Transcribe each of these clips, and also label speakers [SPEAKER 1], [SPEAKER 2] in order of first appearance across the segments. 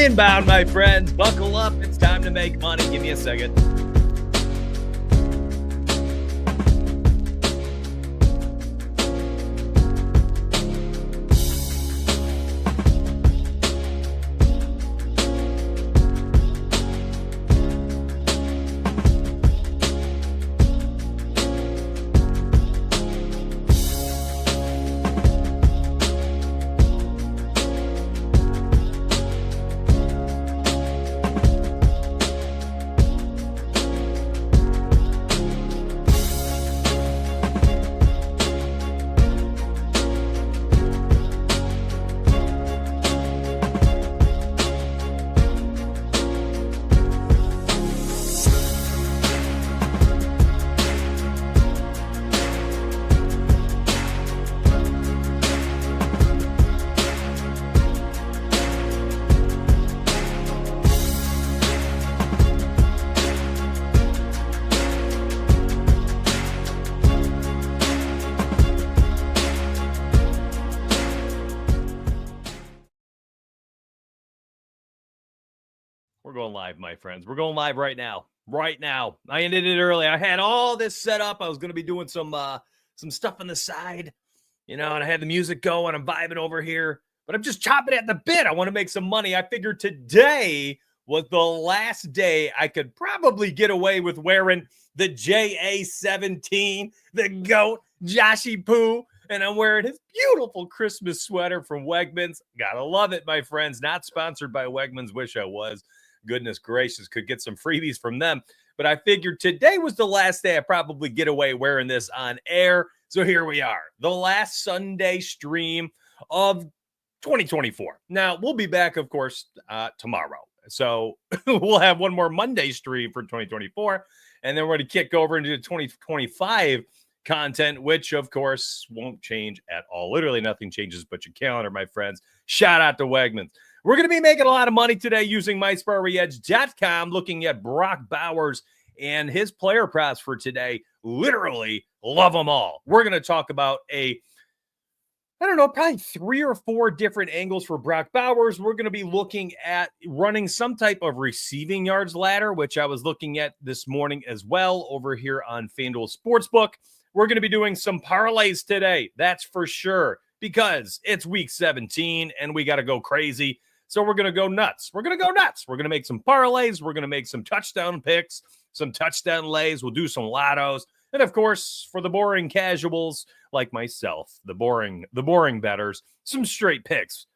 [SPEAKER 1] inbound, my friends. Buckle up. It's time to make money. Give me a second. We're going live, my friends. We're going live right now. Right now. I ended it early. I had all this set up. I was going to be doing some stuff on the side, and I had the music going. I'm vibing over here, but I'm just chopping at the bit. I want to make some money. I figured today was the last day I could probably get away with wearing the JA-17, the GOAT, Joshy Poo, and I'm wearing his beautiful Christmas sweater from Wegmans. Gotta love it, my friends. Not sponsored by Wegmans. Wish I was. Goodness gracious, could get some freebies from them. But I figured today was the last day I probably get away wearing this on air. So here we are, the last Sunday stream of 2024. Now, we'll be back, of course, tomorrow. So we'll have one more Monday stream for 2024. And then we're going to kick over into 2025 content, which, of course, won't change at all. Literally nothing changes but your calendar, my friends. Shout out to Wegmans. We're going to be making a lot of money today using MySparryEdge.com, looking at Brock Bowers and his player props for today. Literally love them all. We're going to talk about probably 3 or 4 different angles for Brock Bowers. We're going to be looking at running some type of receiving yards ladder, which I was looking at this morning as well over here on FanDuel Sportsbook. We're going to be doing some parlays today. That's for sure, because it's week 17 and we got to go crazy. So we're going to go nuts. We're going to make some parlays. We're going to make some touchdown picks, some touchdown lays. We'll do some lottos. And of course, for the boring casuals like myself, the boring bettors, some straight picks.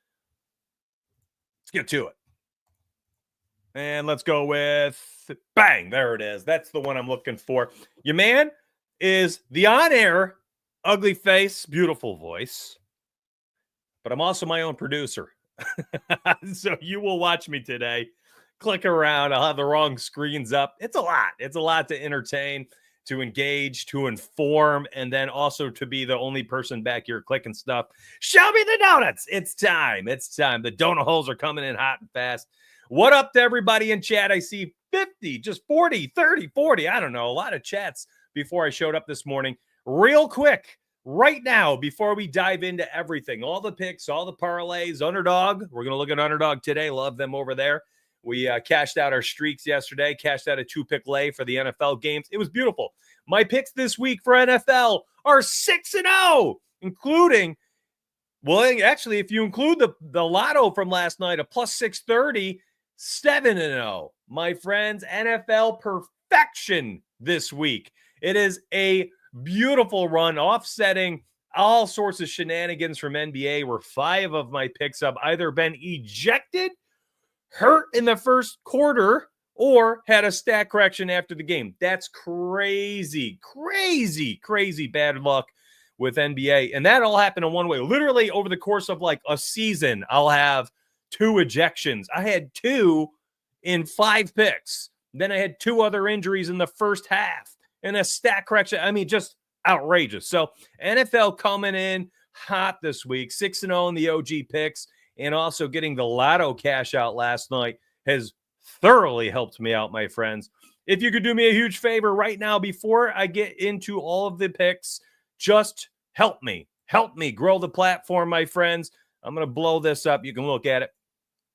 [SPEAKER 1] Let's get to it. And let's go with bang. There it is. That's the one I'm looking for. Your man is the on-air ugly face, beautiful voice. But I'm also my own producer. So you will watch me today. Click around. I'll have the wrong screens up. It's a lot. It's a lot to entertain, to engage, to inform, and then also to be the only person back here clicking stuff. Show me the donuts. It's time. It's time. The donut holes are coming in hot and fast. What up to everybody in chat? I see 50, just 40, 30, 40. I don't know. A lot of chats before I showed up this morning. Real quick. Right now, before we dive into everything, all the picks, all the parlays, Underdog. We're going to look at Underdog today. Love them over there. We cashed out our streaks yesterday, cashed out a 2-pick lay for the NFL games. It was beautiful. My picks this week for NFL are 6-0, including, well, actually, if you include the lotto from last night, a plus 630, 7-0. My friends, NFL perfection this week. It is a beautiful run, offsetting all sorts of shenanigans from NBA, where 5 of my picks have either been ejected, hurt in the first quarter, or had a stat correction after the game. That's crazy bad luck with NBA. And that all happened in one way. Literally over the course of like a season, I'll have 2 ejections. I had 2 in 5 picks. Then I had 2 other injuries in the first half. And a stat correction. I mean, just outrageous. So NFL coming in hot this week, 6-0 in the OG picks, and also getting the lotto cash out last night has thoroughly helped me out, my friends. If you could do me a huge favor right now before I get into all of the picks, just help me grow the platform, my friends. I'm going to blow this up. You can look at it.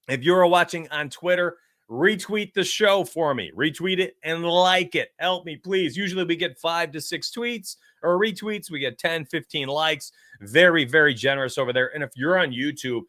[SPEAKER 1] If you're watching on Twitter, retweet the show for me. Retweet it and like it. Help me, please. Usually we get 5 to 6 tweets or retweets. We get 10, 15 likes. Very, very generous over there. And if you're on YouTube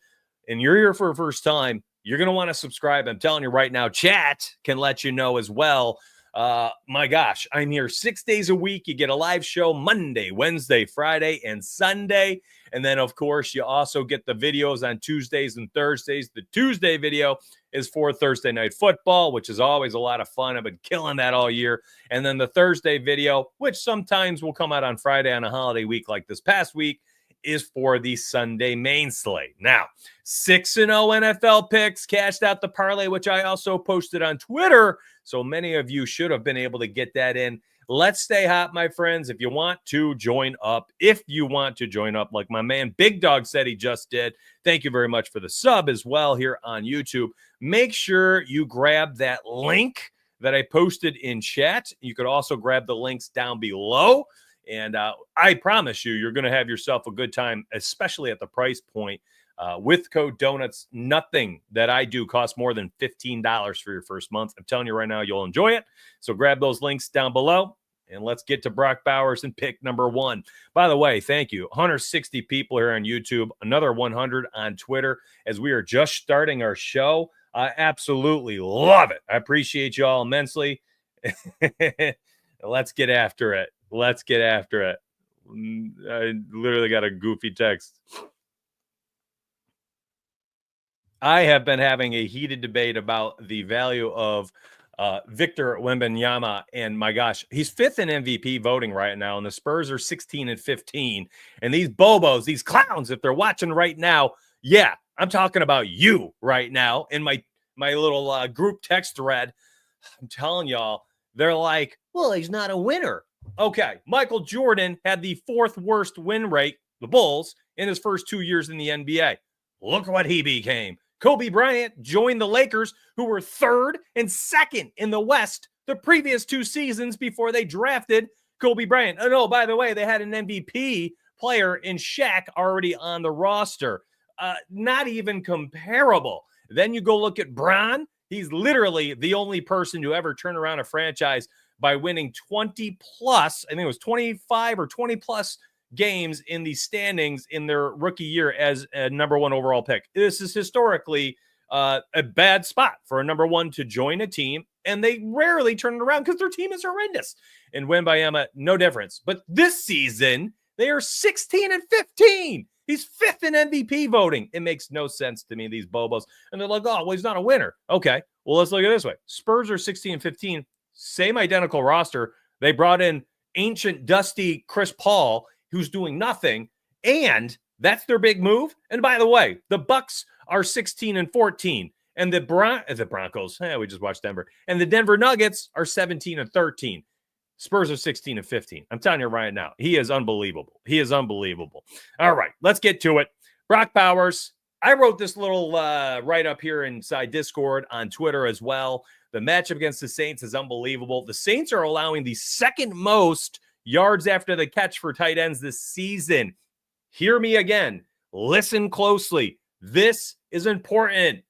[SPEAKER 1] and you're here for the first time, you're going to want to subscribe. I'm telling you right now, chat can let you know as well. My gosh, I'm here 6 days a week. You get a live show Monday, Wednesday, Friday, and Sunday. And then, of course, you also get the videos on Tuesdays and Thursdays. The Tuesday video is for Thursday Night Football, which is always a lot of fun. I've been killing that all year. And then the Thursday video, which sometimes will come out on Friday on a holiday week like this past week, is for the Sunday main slate. Now, 6-0 NFL picks, cashed out the parlay, which I also posted on Twitter. So many of you should have been able to get that in. Let's stay hot, my friends. If you want to join up, like my man Big Dog said he just did, thank you very much for the sub as well here on YouTube. Make sure you grab that link that I posted in chat. You could also grab the links down below. And I promise you're going to have yourself a good time, especially at the price point. With code DONUTS, nothing that I do costs more than $15 for your first month. I'm telling you right now, you'll enjoy it. So grab those links down below, and let's get to Brock Bowers and pick number 1. By the way, thank you. 160 people here on YouTube, another 100 on Twitter as we are just starting our show. I absolutely love it. I appreciate you all immensely. Let's get after it. I literally got a goofy text. I have been having a heated debate about the value of Victor Wembanyama, and my gosh, he's 5th in MVP voting right now, and the Spurs are 16-15. And these bobos, these clowns, if they're watching right now, yeah, I'm talking about you right now in my little group text thread. I'm telling y'all, they're like, well, he's not a winner. Okay, Michael Jordan had the 4th worst win rate, the Bulls, in his first 2 years in the NBA. Look what he became. Kobe Bryant joined the Lakers, who were 3rd and 2nd in the West the previous 2 seasons before they drafted Kobe Bryant. Oh, no, by the way, they had an MVP player in Shaq already on the roster. Not even comparable. Then you go look at Bron. He's literally the only person to ever turn around a franchise by winning 20 plus, I think it was 25 or 20 plus games in the standings in their rookie year as a number 1 overall pick. This is historically a bad spot for a number 1 to join a team, and they rarely turn it around because their team is horrendous. And Wembanyama, no difference. But this season, they are 16-15. He's 5th in MVP voting. It makes no sense to me, these bobos. And they're like, oh, well, he's not a winner. Okay, well, let's look at it this way. Spurs are 16-15. Same identical roster. They brought in ancient, dusty Chris Paul, who's doing nothing, and that's their big move. And by the way, the Bucks are 16-14, and the Broncos, we just watched Denver, and the Denver Nuggets are 17-13. Spurs are 16-15. I'm telling you right now, he is unbelievable. All right, let's get to it. Brock Bowers. I wrote this little write-up here inside Discord on Twitter as well. The matchup against the Saints is unbelievable. The Saints are allowing the 2nd most yards after the catch for tight ends this season. Hear me again. Listen closely. This is important.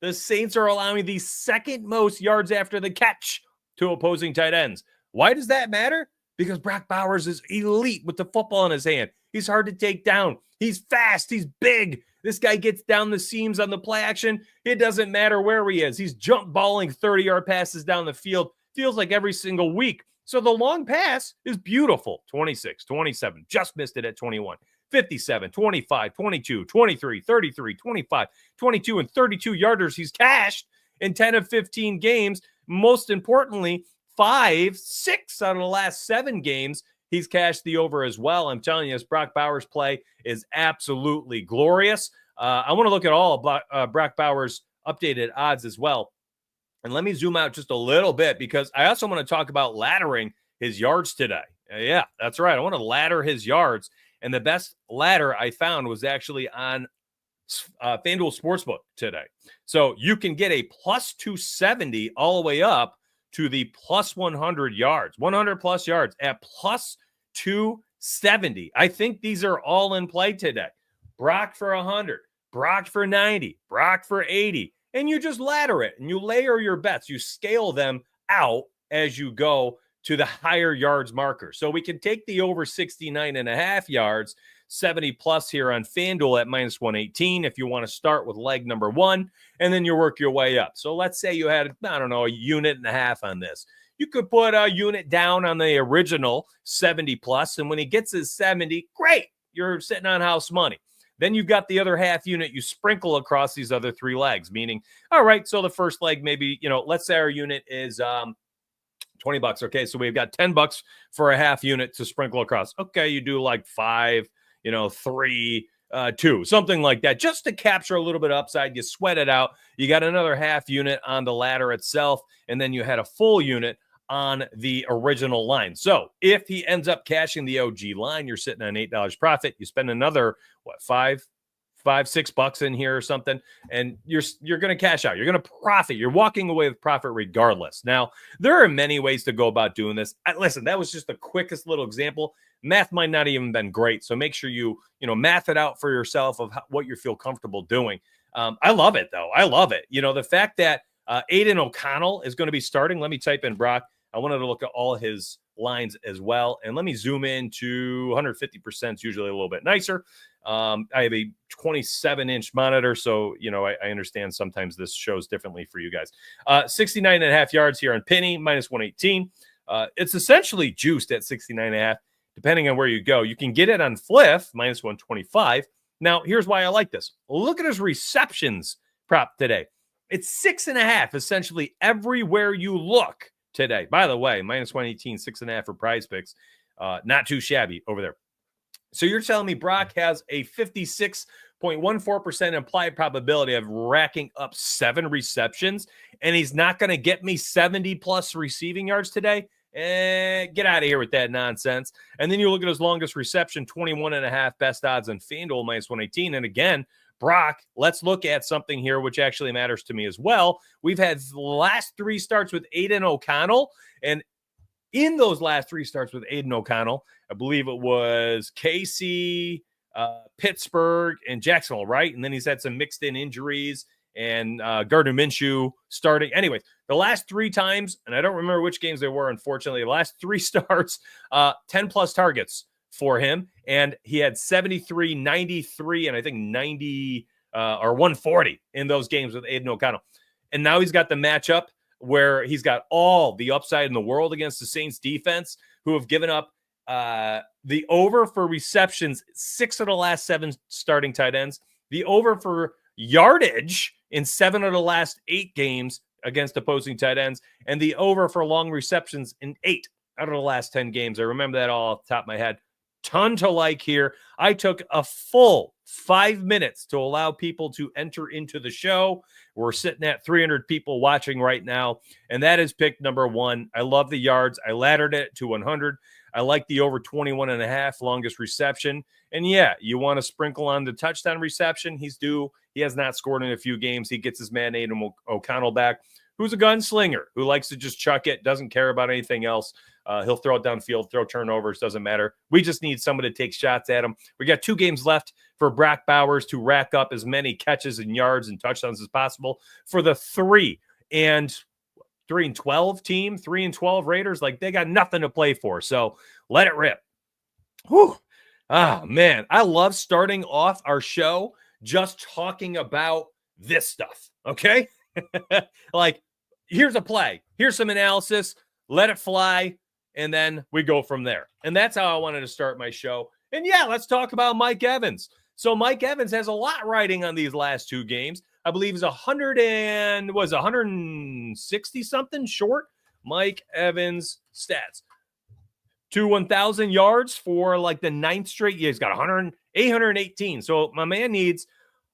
[SPEAKER 1] The Saints are allowing the 2nd most yards after the catch to opposing tight ends. Why does that matter? Because Brock Bowers is elite with the football in his hand. He's hard to take down. He's fast. He's big. This guy gets down the seams on the play action. It doesn't matter where he is. He's jump balling 30-yard passes down the field. Feels like every single week. So the long pass is beautiful. 26, 27, just missed it at 21. 57, 25, 22, 23, 33, 25, 22, and 32 yarders he's cashed in 10 of 15 games. Most importantly, 6 out of the last 7 games, he's cashed the over as well. I'm telling you, this Brock Bowers play is absolutely glorious. I want to look at all of Brock Bowers' updated odds as well. And let me zoom out just a little bit because I also want to talk about laddering his yards today. Yeah, that's right. I want to ladder his yards. And the best ladder I found was actually on FanDuel Sportsbook today. So you can get a plus 270 all the way up to the plus 100 yards, 100 plus yards at plus 270. I think these are all in play today. Brock for 100, Brock for 90, Brock for 80, and you just ladder it and you layer your bets. You scale them out as you go to the higher yards marker. So we can take the over 69.5 yards, 70 plus here on FanDuel at minus 118 if you want to start with leg number 1, and then you work your way up. So let's say you had, I don't know, a unit and a half on this. You could put a unit down on the original 70 plus, and when he gets his 70, great, you're sitting on house money. Then you've got the other half unit you sprinkle across these other 3 legs, meaning, all right, so the first leg maybe, let's say our unit is $20. Okay, so we've got $10 for a half unit to sprinkle across. Okay, you do like 5, 3, 2, something like that, just to capture a little bit of upside. You sweat it out. You got another half unit on the ladder itself, and then you had a full unit on the original line. So if he ends up cashing the OG line, you're sitting on $8 profit. You spend another, $5-6 in here or something, and you're going to cash out. You're going to profit. You're walking away with profit regardless. Now, there are many ways to go about doing this. Listen, that was just the quickest little example. Math might not even been great, so make sure you math it out for yourself of what you feel comfortable doing. I love it, though. I love it. The fact that Aiden O'Connell is going to be starting. Let me type in Brock. I wanted to look at all his lines as well. And let me zoom in to 150%. It's usually a little bit nicer. I have a 27-inch monitor, so, I understand sometimes this shows differently for you guys. 69.5 yards here on Penny, minus 118. It's essentially juiced at 69.5, depending on where you go. You can get it on Fliff, minus 125. Now, here's why I like this. Look at his receptions prop today. It's 6.5, essentially everywhere you look today. By the way, minus 118, 6.5 for PrizePicks. Not too shabby over there. So you're telling me Brock has a 56.14% implied probability of racking up 7 receptions, and he's not going to get me 70 plus receiving yards today? Get out of here with that nonsense. And then you look at his longest reception, 21.5 best odds on FanDuel, minus 118. And again, Brock, let's look at something here which actually matters to me as well. We've had the last 3 starts with Aiden O'Connell, and in those last 3 starts with Aiden O'Connell, I believe it was KC, Pittsburgh, and Jacksonville, right? And then he's had some mixed-in injuries, and Gardner Minshew starting. Anyways, the last 3 times, and I don't remember which games they were, unfortunately, the last 3 starts, 10-plus targets for him, and he had 73, 93, and I think 90 or 140 in those games with Aiden O'Connell. And now he's got the matchup where he's got all the upside in the world against the Saints defense, who have given up the over for receptions 6 of the last 7 starting tight ends, the over for yardage in 7 of the last 8 games against opposing tight ends, and the over for long receptions in 8 out of the last 10 games. I remember that all off the top of my head. Ton to like here. I took a full 5 minutes to allow people to enter into the show. We're sitting at 300 people watching right now, and that is pick number 1. I love the yards. I laddered it to 100. I like the over 21.5 longest reception. And yeah, you want to sprinkle on the touchdown reception. He's due. He has not scored in a few games. He gets his man Aiden O'Connell back, who's a gunslinger, who likes to just chuck it, doesn't care about anything else. He'll throw it downfield, throw turnovers, doesn't matter. We just need somebody to take shots at him. We got 2 games left for Brock Bowers to rack up as many catches and yards and touchdowns as possible for the 3-12 team, 3-12 Raiders. Like, they got nothing to play for. So let it rip. Whew. Ah, man, I love starting off our show just talking about this stuff. Okay. Like, here's a play. Here's some analysis. Let it fly. And then we go from there. And that's how I wanted to start my show. And yeah, let's talk about Mike Evans. So Mike Evans has a lot riding on these last 2 games. I believe he's 160 something short. Mike Evans stats. 1,000 yards for like the 9th straight year. He's got 818. So my man needs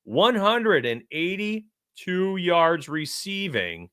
[SPEAKER 1] 182 yards receiving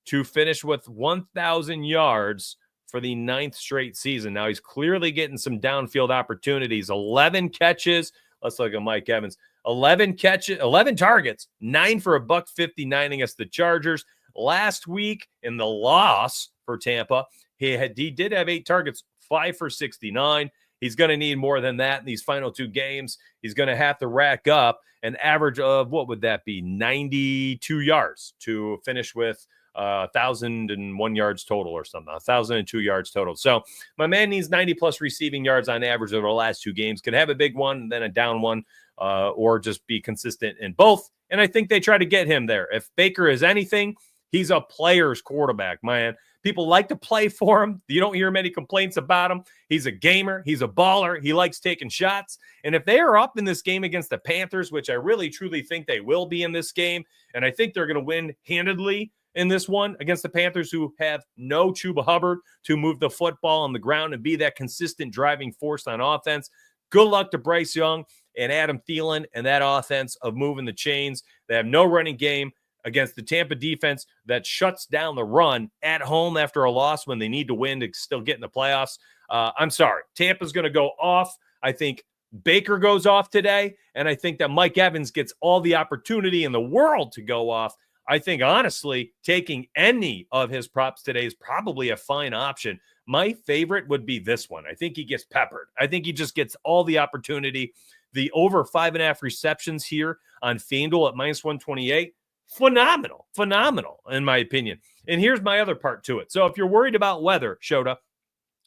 [SPEAKER 1] to finish with 1,000 yards for the 9th straight season. Now he's clearly getting some downfield opportunities. 11 catches. Let's look at Mike Evans. 11 catches, 11 targets, 9 for $159 against the Chargers. Last week in the loss for Tampa, he did have 8 targets, 5 for 69. He's going to need more than that in these final 2 games. He's going to have to rack up an average of, what would that be, 92 yards to finish with 1,001 yards total or something, 1,002 yards total. So my man needs 90-plus receiving yards on average over the last 2 games. Could have a big one, then a down one, or just be consistent in both. And I think they try to get him there. If Baker is anything, he's a player's quarterback, man. People like to play for him. You don't hear many complaints about him. He's a gamer. He's a baller. He likes taking shots. And if they are up in this game against the Panthers, which I really, truly think they will be in this game, and I think they're going to win handedly in this one against the Panthers, who have no Chuba Hubbard to move the football on the ground and be that consistent driving force on offense. Good luck to Bryce Young and Adam Thielen and that offense of moving the chains. They have no running game against the Tampa defense that shuts down the run at home after a loss when they need to win to still get in the playoffs. I'm sorry. Tampa's going to go off. I think Baker goes off today, and I think that Mike Evans gets all the opportunity in the world to go off. I think, honestly, taking any of his props today is probably a fine option. My favorite would be this one. I think he gets peppered. I think he just gets all the opportunity. The over 5.5 receptions here on FanDuel at -128. Phenomenal, in my opinion. And here's my other part to it. So if you're worried about weather, Shota,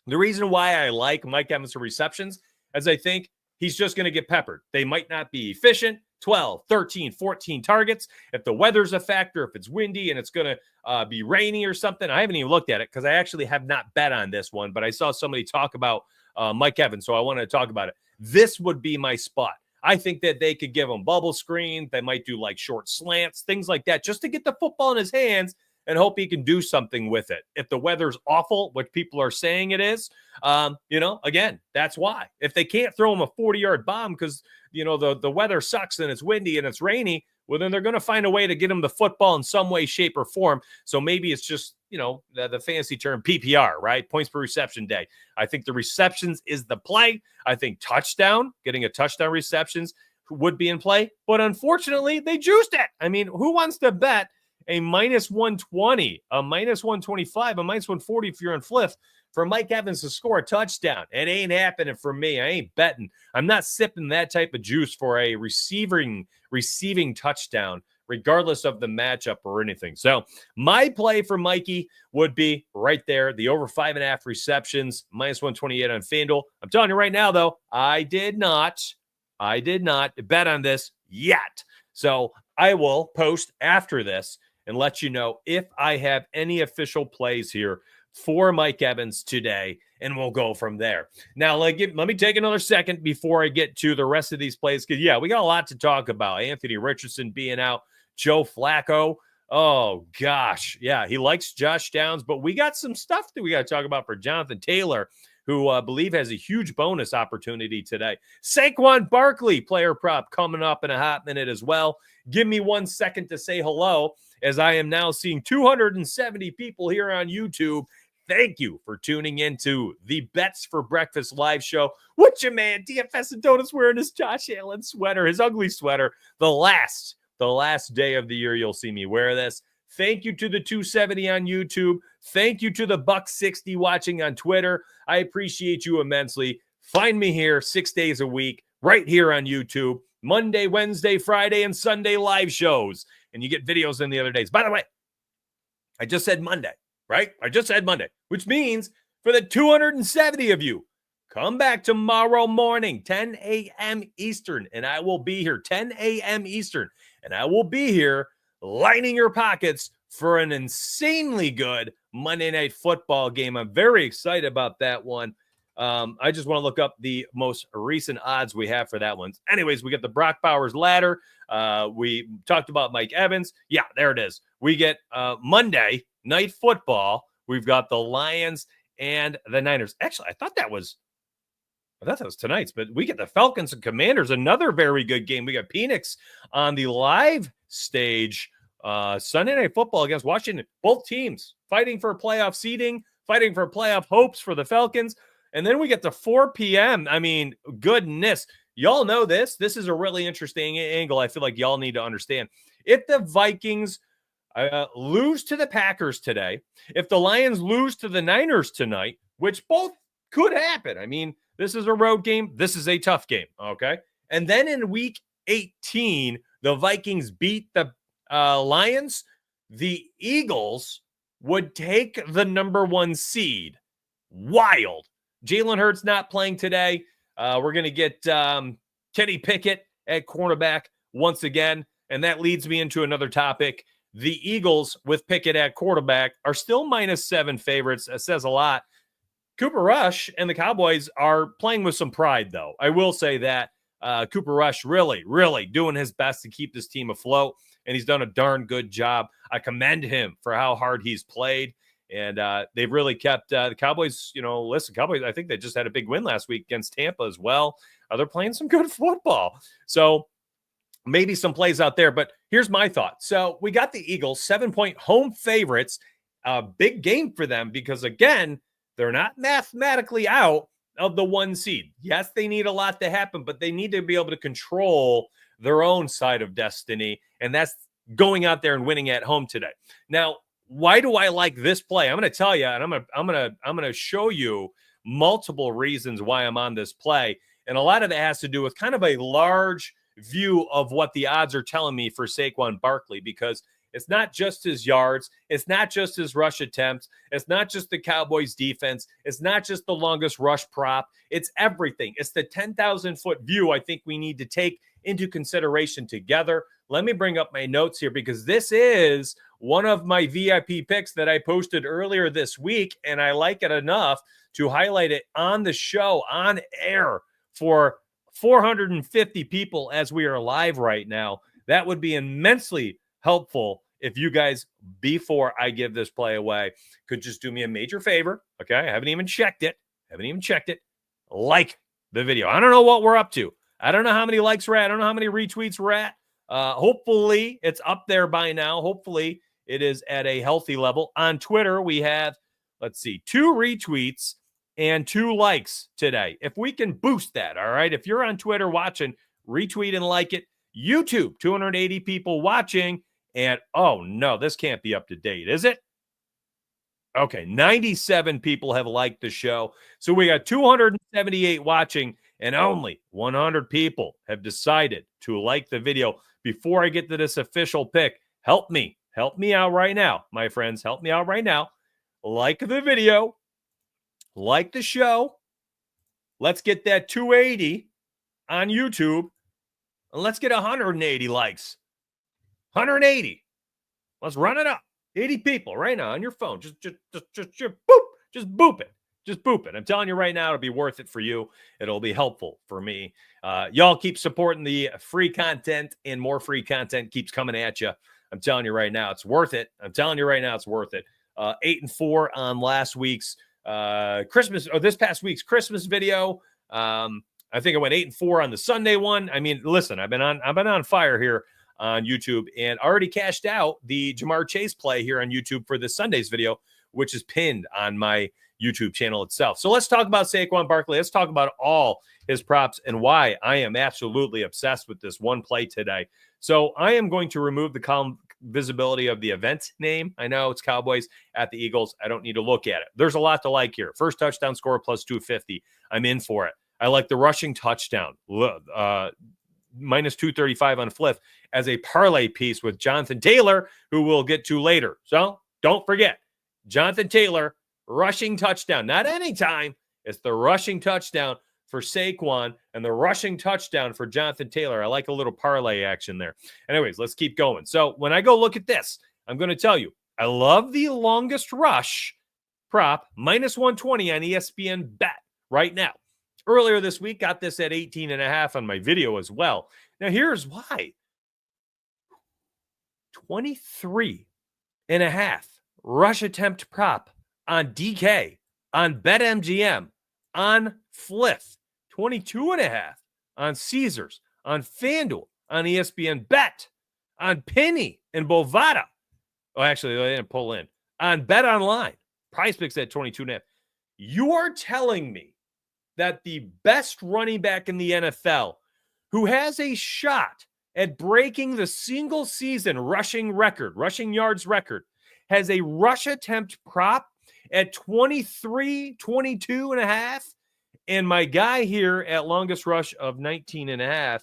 [SPEAKER 1] the reason why I like Mike Evans for receptions is I think he's just going to get peppered. They might not be efficient. 12, 13, 14 targets. If the weather's a factor, if it's windy and it's going to be rainy or something, I haven't even looked at it because I actually have not bet on this one, but I saw somebody talk about Mike Evans, so I wanted to talk about it. This would be my spot. I think that they could give him bubble screen. They might do like short slants, things like that, just to get the football in his hands and hope he can do something with it. If the weather's awful, which people are saying it is, again, that's why. If they can't throw him a 40-yard bomb because, the weather sucks and it's windy and it's rainy, well, then they're going to find a way to get him the football in some way, shape, or form. So maybe it's just, the fancy term PPR, right? Points per reception day. I think the receptions is the play. I think getting a touchdown receptions would be in play. But unfortunately, they juiced it. I mean, who wants to bet a -120, a -125, a -140 if you're in Fliff for Mike Evans to score a touchdown? It ain't happening for me. I ain't betting. I'm not sipping that type of juice for a receiving touchdown, regardless of the matchup or anything. So my play for Mikey would be right there, the over 5.5 receptions, -128 on FanDuel. I'm telling you right now, though, I did not bet on this yet. So I will post after this and let you know if I have any official plays here for Mike Evans today, and we'll go from there. Now, let me take another second before I get to the rest of these plays, because, we got a lot to talk about. Anthony Richardson being out, Joe Flacco. Oh, gosh. Yeah, he likes Josh Downs, but we got some stuff that we got to talk about for Jonathan Taylor, who I believe has a huge bonus opportunity today. Saquon Barkley, player prop, coming up in a hot minute as well. Give me 1 second to say hello, as I am now seeing 270 people here on YouTube. Thank you for tuning into the Bets for Breakfast live show. What your man, DFS and Donuts, wearing his Josh Allen sweater, his ugly sweater. The last day of the year you'll see me wear this. Thank you to the 270 on YouTube. Thank you to the $160 watching on Twitter. I appreciate you immensely. Find me here 6 days a week, right here on YouTube. Monday, Wednesday, Friday, and Sunday live shows. And you get videos in the other days. By the way, I just said Monday, right? I just said Monday, which means for the 270 of you, come back tomorrow morning, 10 a.m. Eastern, and I will be here, 10 a.m. Eastern, and I will be here lining your pockets for an insanely good Monday Night Football game. I'm very excited about that one. I just want to look up the most recent odds we have for that one. Anyways, we get the Brock Bowers ladder. We talked about Mike Evans. Yeah, there it is. We get Monday Night Football. We've got the Lions and the Niners. Actually, I thought that was tonight's, but we get the Falcons and Commanders, another very good game. We got Phoenix on the live stage, Sunday Night Football against Washington. Both teams fighting for playoff seeding, fighting for playoff hopes for the Falcons. And then we get the 4 p.m. I mean, goodness. Y'all know this. This is a really interesting angle I feel like y'all need to understand. If the Vikings lose to the Packers today, if the Lions lose to the Niners tonight, which both could happen. I mean, this is a road game. This is a tough game. Okay. And then in week 18, the Vikings beat the Lions. The Eagles would take the number 1 seed. Wild. Jalen Hurts not playing today. We're going to get Kenny Pickett at cornerback once again. And that leads me into another topic. The Eagles with Pickett at quarterback are still -7 favorites. That says a lot. Cooper Rush and the Cowboys are playing with some pride, though. I will say that Cooper Rush really, really doing his best to keep this team afloat, and he's done a darn good job. I commend him for how hard he's played, and they've really kept the Cowboys, listen, Cowboys, I think they just had a big win last week against Tampa as well. They're playing some good football. So maybe some plays out there, but here's my thought. So we got the Eagles 7-point home favorites, a big game for them because, again, they're not mathematically out of the 1 seed. Yes, they need a lot to happen, but they need to be able to control their own side of destiny, and that's going out there and winning at home today. Now, why do I like this play? I'm going to tell you, and I'm going to show you multiple reasons why I'm on this play, and a lot of it has to do with kind of a large view of what the odds are telling me for Saquon Barkley, because it's not just his yards. It's not just his rush attempts. It's not just the Cowboys defense. It's not just the longest rush prop. It's everything. It's the 10,000-foot view I think we need to take into consideration together. Let me bring up my notes here because this is one of my VIP picks that I posted earlier this week, and I like it enough to highlight it on the show, on air, for 450 people as we are live right now. That would be immensely helpful if you guys, before I give this play away, could just do me a major favor. Okay. I haven't even checked it. Like the video. I don't know what we're up to. I don't know how many likes we're at. I don't know how many retweets we're at. Hopefully it's up there by now. Hopefully it is at a healthy level. On Twitter, we have, 2 retweets and 2 likes today. If we can boost that, all right? If you're on Twitter watching, retweet and like it. YouTube, 280 people watching. And, oh, no, this can't be up to date, is it? Okay, 97 people have liked the show. So we got 278 watching, and only 100 people have decided to like the video. Before I get to this official pick, help me out right now, my friends. Help me out right now. Like the video. Like the show. Let's get that 280 on YouTube. And let's get 180 likes. 180. Let's run it up. 80 people right now on your phone. Just boop. Just boop it. Just boop it. I'm telling you right now, it'll be worth it for you. It'll be helpful for me. Y'all keep supporting the free content, and more free content keeps coming at you. I'm telling you right now, it's worth it. 8-4 on last week's this past week's Christmas video. I think I went 8-4 on the Sunday one. I mean, listen, I've been on fire here on YouTube, and already cashed out the Jamar Chase play here on YouTube for this Sunday's video, which is pinned on my YouTube channel itself. So let's talk about Saquon Barkley. Let's talk about all his props and why I am absolutely obsessed with this one play today. So I am going to remove the column visibility of the event name. I know it's Cowboys at the Eagles. I don't need to look at it. There's a lot to like here. First touchdown score plus 250. I'm in for it. I like the rushing touchdown. Minus 235 on Fliff as a parlay piece with Jonathan Taylor, who we'll get to later. So don't forget, Jonathan Taylor, rushing touchdown. Not anytime. It's the rushing touchdown for Saquon and the rushing touchdown for Jonathan Taylor. I like a little parlay action there. Anyways, let's keep going. So when I go look at this, I'm going to tell you, I love the longest rush prop, minus 120 on ESPN Bet right now. Earlier this week, got this at 18.5 on my video as well. Now, here's why. 23.5 rush attempt prop on DK, on BetMGM, on Fliff. 22.5 on Caesars, on FanDuel, on ESPN Bet, on Penny and Bovada. Oh, actually, they didn't pull in. On Bet Online, PrizePicks at 22.5. You are telling me that the best running back in the NFL, who has a shot at breaking the single season rushing yards record, has a rush attempt prop at 23, 22 and a half. And my guy here at longest rush of 19 and a half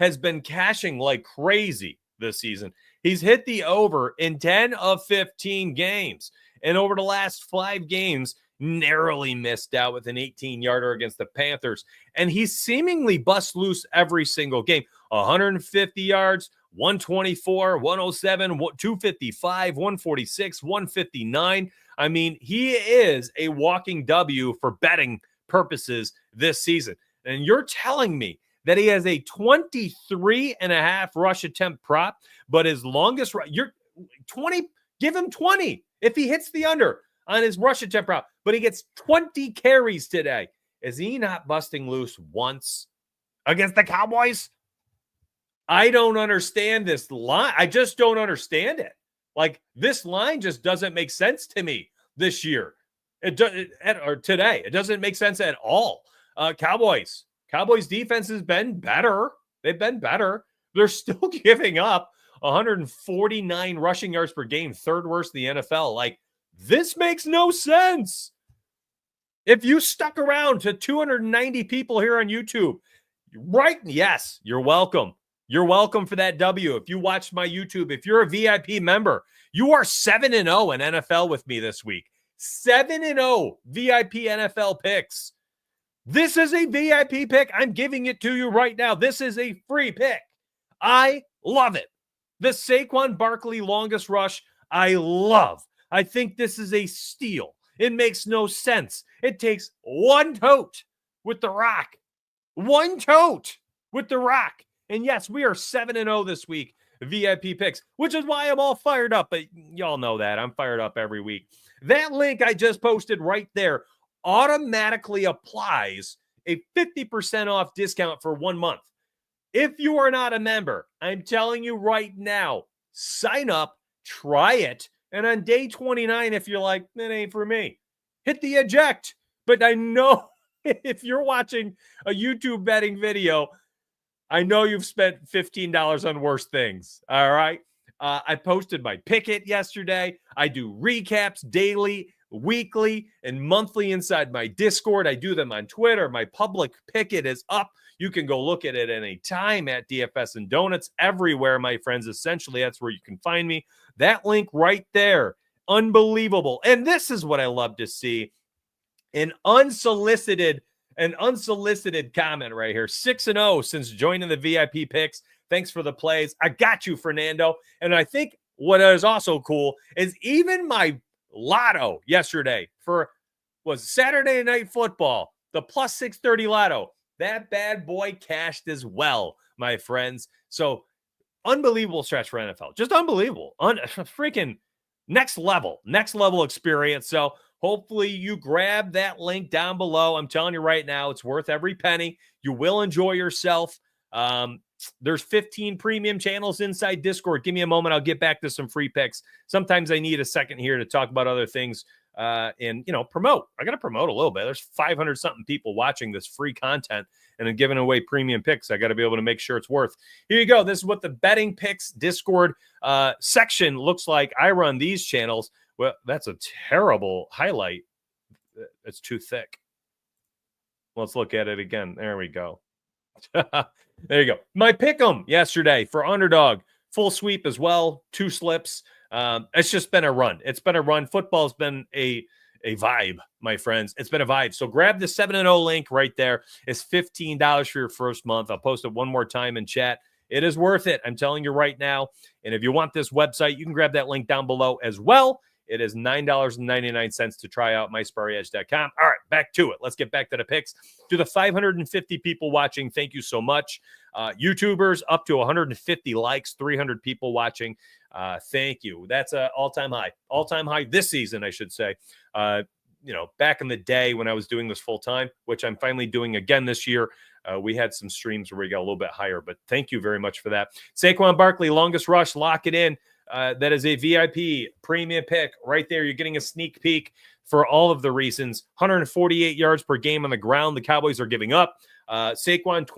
[SPEAKER 1] has been cashing like crazy this season. He's hit the over in 10 of 15 games. And over the last 5 games, narrowly missed out with an 18-yarder against the Panthers. And he's seemingly bust loose every single game. 150 yards, 124, 107, 255, 146, 159. I mean, he is a walking W for betting purposes this season. And you're telling me that he has a 23 and a half rush attempt prop, but his longest, you're 20, give him 20 if he hits the under on his rush attempt prop, but he gets 20 carries today. Is he not busting loose once against the Cowboys? I don't understand this line. I just don't understand it. Like, this line just doesn't make sense to me this year. Or today. It doesn't make sense at all. Cowboys defense has been better. They've been better. They're still giving up 149 rushing yards per game, third worst in the NFL. Like, this makes no sense. If you stuck around to 290 people here on YouTube, right? Yes, you're welcome. You're welcome for that W. If you watched my YouTube, if you're a VIP member, you are 7-0 in NFL with me this week. 7-0 VIP NFL picks. This is a VIP pick. I'm giving it to you right now. This is a free pick. I love it. The Saquon Barkley longest rush, I love. I think this is a steal. It makes no sense. It takes one tote with the Rock. One tote with the Rock. And yes, we are 7-0 this week, VIP picks, which is why I'm all fired up. But y'all know that. I'm fired up every week. That link I just posted right there automatically applies a 50% off discount for 1 month. If you are not a member, I'm telling you right now, sign up, try it, and on day 29, if you're like, that ain't for me, hit the eject. But I know if you're watching a YouTube betting video, I know you've spent $15 on worse things, all right? I posted my picket yesterday. I do recaps daily, weekly, and monthly inside my Discord. I do them on Twitter. My public picket is up. You can go look at it any time at DFS and Donuts everywhere, my friends. Essentially, that's where you can find me. That link right there, unbelievable. And this is what I love to see. An unsolicited comment right here. 6-0 since joining the VIP picks. Thanks for the plays. I got you, Fernando. And I think what is also cool is even my lotto yesterday was Saturday Night Football, the plus 630 lotto. That bad boy cashed as well, my friends. So unbelievable stretch for NFL. Just unbelievable. Freaking next level experience. So hopefully you grab that link down below. I'm telling you right now, it's worth every penny. You will enjoy yourself. There's 15 premium channels inside Discord. Give me a moment. I'll get back to some free picks. Sometimes I need a second here to talk about other things and, promote. I got to promote a little bit. There's 500 something people watching this free content and then giving away premium picks. I got to be able to make sure it's worth. Here you go. This is what the betting picks Discord section looks like. I run these channels. Well, that's a terrible highlight. It's too thick. Let's look at it again. There we go. There you go. My pick'em yesterday for underdog, full sweep as well, 2 slips. It's just been a run. It's been a run. Football's been a vibe, my friends. It's been a vibe. So grab the 7-0 link right there. It's $15 for your first month. I'll post it one more time in chat. It is worth it. I'm telling you right now. And if you want this website, you can grab that link down below as well. It is $9.99 to try out myspartyedge.com. All right, back to it. Let's get back to the picks. To the 550 people watching, thank you so much. YouTubers, up to 150 likes, 300 people watching. Thank you. That's an all-time high. All-time high this season, I should say. Back in the day when I was doing this full-time, which I'm finally doing again this year, we had some streams where we got a little bit higher, but thank you very much for that. Saquon Barkley, longest rush, lock it in. That is a VIP premium pick right there. You're getting a sneak peek for all of the reasons. 148 yards per game on the ground. The Cowboys are giving up. Saquon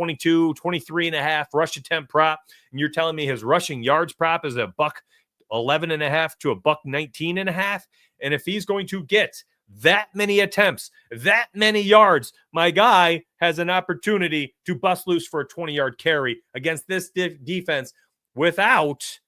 [SPEAKER 1] 23 and a half rush attempt prop. And you're telling me his rushing yards prop is $111.5 to $119.5. And if he's going to get that many attempts, that many yards, my guy has an opportunity to bust loose for a 20-yard carry against this defense without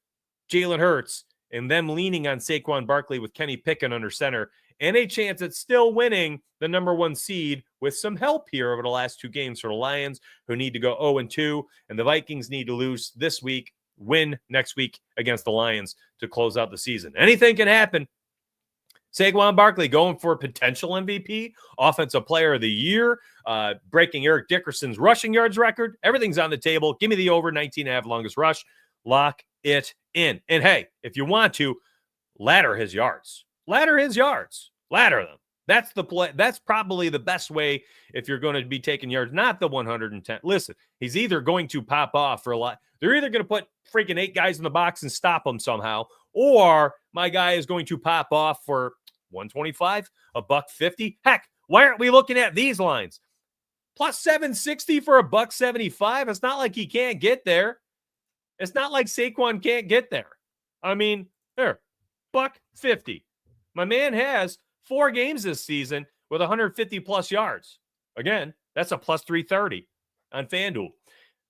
[SPEAKER 1] Jalen Hurts and them leaning on Saquon Barkley with Kenny Pickett under center, and a chance at still winning the number 1 seed with some help here over the last 2 games for the Lions, who need to go 0-2, and the Vikings need to lose this week, win next week against the Lions to close out the season. Anything can happen. Saquon Barkley going for potential MVP, Offensive Player of the Year, breaking Eric Dickerson's rushing yards record. Everything's on the table. Give me the over 19.5 longest rush. Lock it in. And hey, if you want to, ladder his yards. Ladder his yards. Ladder them. That's the play. That's probably the best way if you're going to be taking yards, not the 110. Listen, he's either going to pop off for a lot. They're either going to put freaking 8 guys in the box and stop him somehow, or my guy is going to pop off for 125, $150. Heck, why aren't we looking at these lines? Plus 760 for $175. It's not like he can't get there. It's not like Saquon can't get there. I mean, there, $150. My man has 4 games this season with 150 plus yards. Again, that's a plus 330 on FanDuel.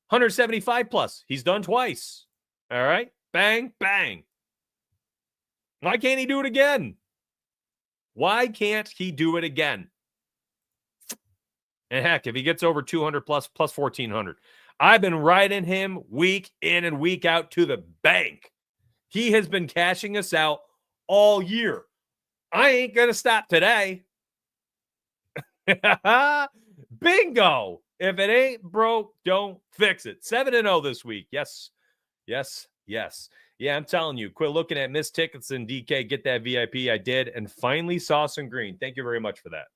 [SPEAKER 1] 175 plus. He's done twice. All right. Bang, bang. Why can't he do it again? Why can't he do it again? And heck, if he gets over 200 plus 1,400, I've been riding him week in and week out to the bank. He has been cashing us out all year. I ain't going to stop today. Bingo. If it ain't broke, don't fix it. 7-0 this week. Yes, yes, yes. Yeah, I'm telling you, quit looking at missed tickets and DK. Get that VIP. I did, and finally saw some green. Thank you very much for that.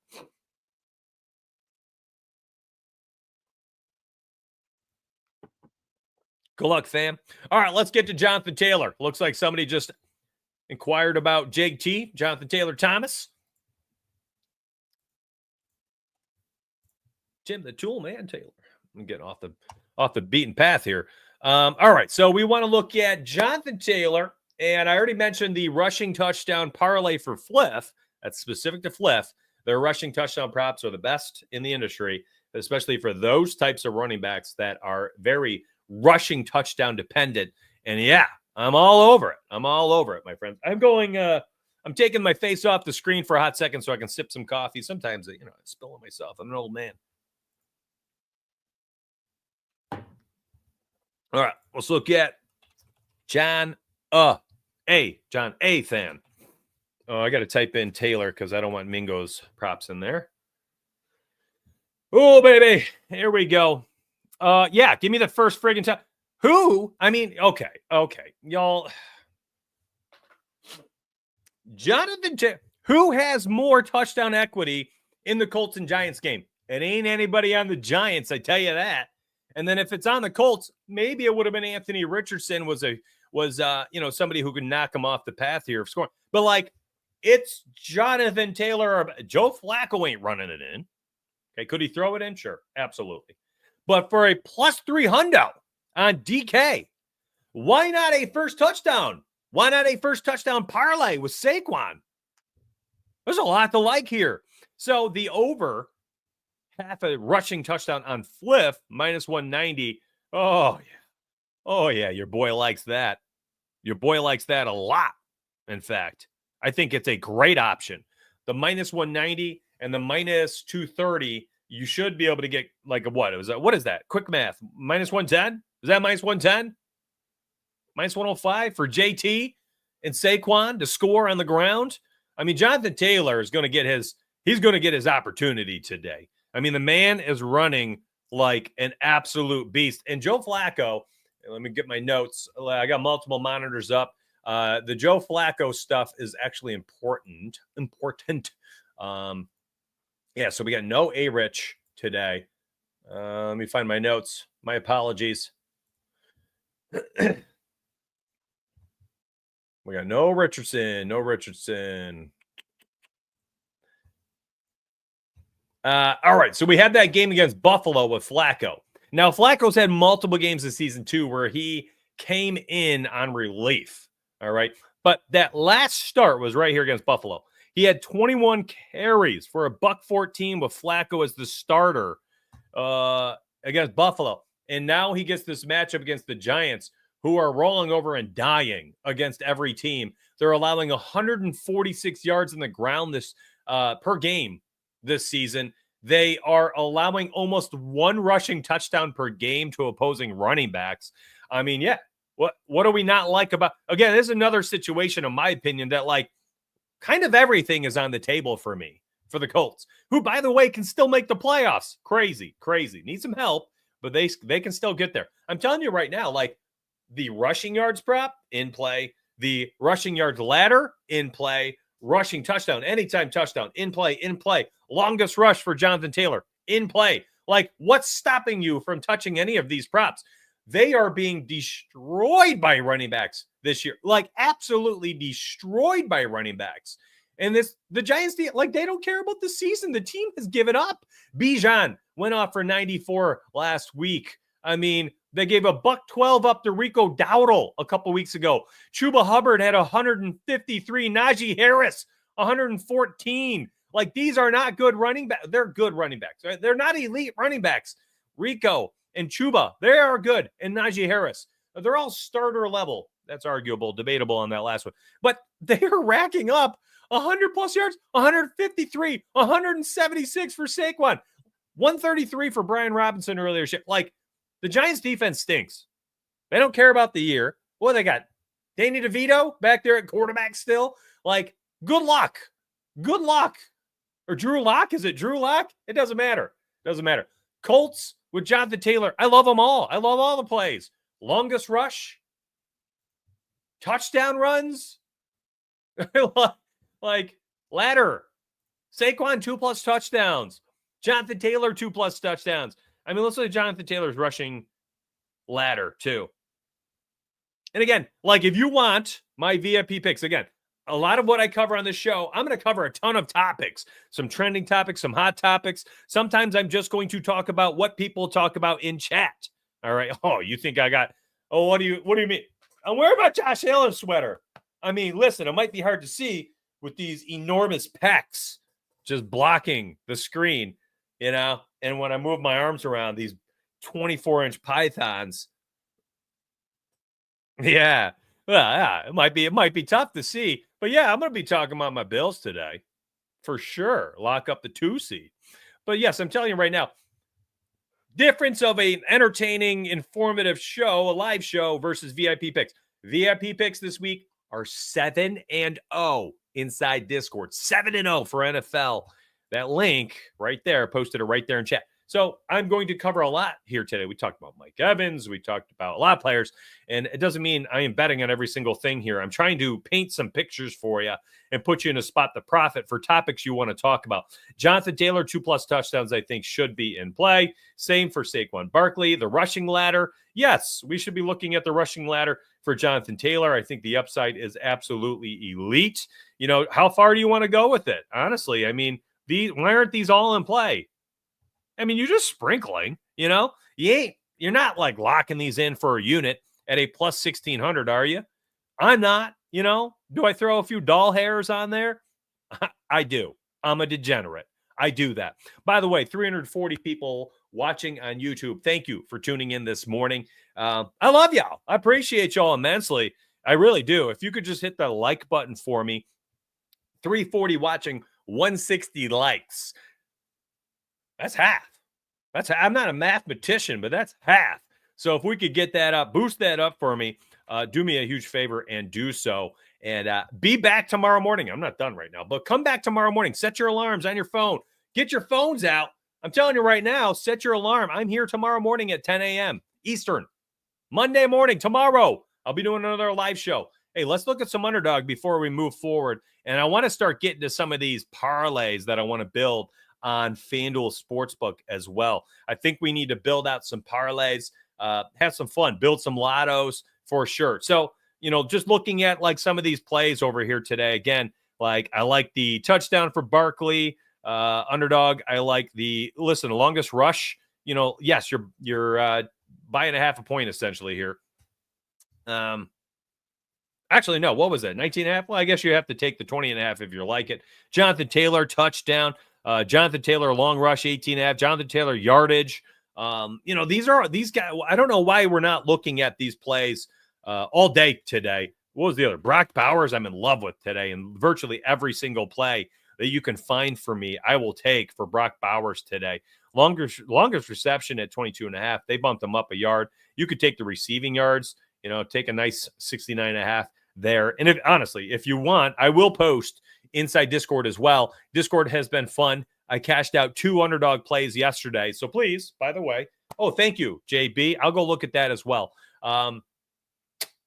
[SPEAKER 1] Good luck, fam. All right, let's get to Jonathan Taylor. Looks like somebody just inquired about JT, Jonathan Taylor Thomas. Jim the Tool Man Taylor. I'm getting off the beaten path here. All right, so we want to look at Jonathan Taylor, and I already mentioned the rushing touchdown parlay for Fliff. That's specific to Fliff. Their rushing touchdown props are the best in the industry, especially for those types of running backs that are very rushing touchdown dependent. And yeah, I'm all over it. I'm all over it, my friends. I'm taking my face off the screen for a hot second so I can sip some coffee. Sometimes, I spill on myself. I'm an old man. All right, let's look at John A. Fan. Oh, I got to type in Taylor because I don't want Mingo's props in there. Oh, baby. Here we go. Yeah, give me the first friggin' time. Who? I mean, okay. Y'all. Jonathan Taylor. Who has more touchdown equity in the Colts and Giants game? It ain't anybody on the Giants, I tell you that. And then if it's on the Colts, maybe it would have been Anthony Richardson was somebody who could knock him off the path here of scoring. But it's Jonathan Taylor. Joe Flacco ain't running it in. Okay, could he throw it in? Sure, absolutely. But for a plus 300 on DK, why not a first touchdown? Why not a first touchdown parlay with Saquon? There's a lot to like here. So the over half a rushing touchdown on Fliff, minus 190. Oh, yeah. Oh, yeah. Your boy likes that. Your boy likes that a lot. In fact, I think it's a great option. The minus 190 and the minus 230, you should be able to get what? What is that? Quick math. Minus 110? Is that minus 110? Minus 105 for JT and Saquon to score on the ground? I mean, Jonathan Taylor is going to get his opportunity today. I mean, the man is running like an absolute beast. And Joe Flacco, let me get my notes. I got multiple monitors up. The Joe Flacco stuff is actually important. Yeah, so we got no A-Rich today. Let me find my notes. My apologies. We got no Richardson. All right, so we had that game against Buffalo with Flacco. Now, Flacco's had multiple games this season, too, where he came in on relief, all right? But that last start was right here against Buffalo. He had 21 carries for a $114 with Flacco as the starter against Buffalo. And now he gets this matchup against the Giants, who are rolling over and dying against every team. They're allowing 146 yards on the ground this per game this season. They are allowing almost one rushing touchdown per game to opposing running backs. I mean, yeah, what do we not like about? Again, this is another situation, in my opinion, that like kind of everything is on the table for me for the Colts, who, by the way, can still make the playoffs. Crazy. Need some help, but they can still get there. I'm telling you right now, like the rushing yards prop in play, the rushing yards ladder in play, rushing touchdown, anytime touchdown in play, longest rush for Jonathan Taylor in play. Like, what's stopping you from touching any of these props? They are being destroyed by running backs this year, like absolutely destroyed by running backs. And the Giants, like, they don't care about the season. The team has given up. Bijan went off for 94 last week. I mean, they gave a $112 up to Rico Dowdle a couple weeks ago. Chuba Hubbard had 153. Najee Harris, 114. Like, these are not good running backs. They're good running backs. Right? They're not elite running backs. Rico and Chuba, they are good. And Najee Harris, they're all starter level. That's arguable, debatable on that last one. But they are racking up 100 plus yards, 153, 176 for Saquon, 133 for Brian Robinson earlier. Like, the Giants defense stinks. They don't care about the year. What they got? Danny DeVito back there at quarterback still. Like, good luck. Good luck. Or Drew Lock? Is it Drew Lock? It doesn't matter. Doesn't matter. Colts with Jonathan Taylor. I love them all. I love all the plays. Longest rush. Touchdown runs. Like, ladder. Saquon 2+ touchdowns. Jonathan Taylor 2+ touchdowns. I mean, let's look at Jonathan Taylor's rushing ladder, too. And again, like, if you want my VIP picks, again, a lot of what I cover on this show, I'm going to cover a ton of topics, some trending topics, some hot topics. Sometimes I'm just going to talk about what people talk about in chat. All right. Oh, you think I got, oh, what do you mean? I'm wearing my Josh Allen sweater. I mean, listen, it might be hard to see with these enormous pecs just blocking the screen, you know, and when I move my arms around, these 24-inch pythons. Yeah. Well, yeah, it might be tough to see. But yeah, I'm going to be talking about my Bills today for sure. Lock up the 2 seed. But yes, I'm telling you right now, difference of an entertaining, informative show, a live show versus VIP picks. VIP picks this week are 7-0 inside Discord. 7-0 for NFL. That link right there, posted it right there in chat. So I'm going to cover a lot here today. We talked about Mike Evans. We talked about a lot of players. And it doesn't mean I am betting on every single thing here. I'm trying to paint some pictures for you and put you in a spot to profit for topics you want to talk about. Jonathan Taylor, 2+ touchdowns, I think, should be in play. Same for Saquon Barkley. The rushing ladder. Yes, we should be looking at the rushing ladder for Jonathan Taylor. I think the upside is absolutely elite. You know, how far do you want to go with it? Honestly, I mean, why aren't these all in play? I mean, you're just sprinkling, you know, you're not like locking these in for a unit at a plus 1,600, are you? I'm not, you know, do I throw a few doll hairs on there? I do. I'm a degenerate. I do that. By the way, 340 people watching on YouTube. Thank you for tuning in this morning. I love y'all. I appreciate y'all immensely. I really do. If you could just hit the like button for me, 340 watching, 160 likes. That's half. I'm not a mathematician, but that's half. So if we could get that up, boost that up for me, do me a huge favor and do so. And be back tomorrow morning. I'm not done right now, but come back tomorrow morning. Set your alarms on your phone. Get your phones out. I'm telling you right now, set your alarm. I'm here tomorrow morning at 10 a.m. Eastern. Monday morning, tomorrow, I'll be doing another live show. Hey, let's look at some underdog before we move forward. And I want to start getting to some of these parlays that I want to build on FanDuel Sportsbook as well. I think we need to build out some parlays, have some fun, build some lottos for sure. So, you know, just looking at like some of these plays over here today, again, like I like the touchdown for Barkley, underdog. I like the longest rush, you know, yes, you're buying a half a point essentially here. Actually, no, what was it? 19.5? Well, I guess you have to take the 20.5 if you like it. Jonathan Taylor, touchdown. Jonathan Taylor, long rush, 18.5. Jonathan Taylor, yardage. These guys. I don't know why we're not looking at these plays all day today. What was the other? Brock Bowers, I'm in love with today. And virtually every single play that you can find for me, I will take for Brock Bowers today. Longest reception at 22.5. They bumped him up a yard. You could take the receiving yards, take a nice 69.5 there. And honestly, if you want, I will post inside Discord as well. Discord has been fun. I cashed out 2 underdog plays yesterday. So please, by the way, thank you, JB. I'll go look at that as well.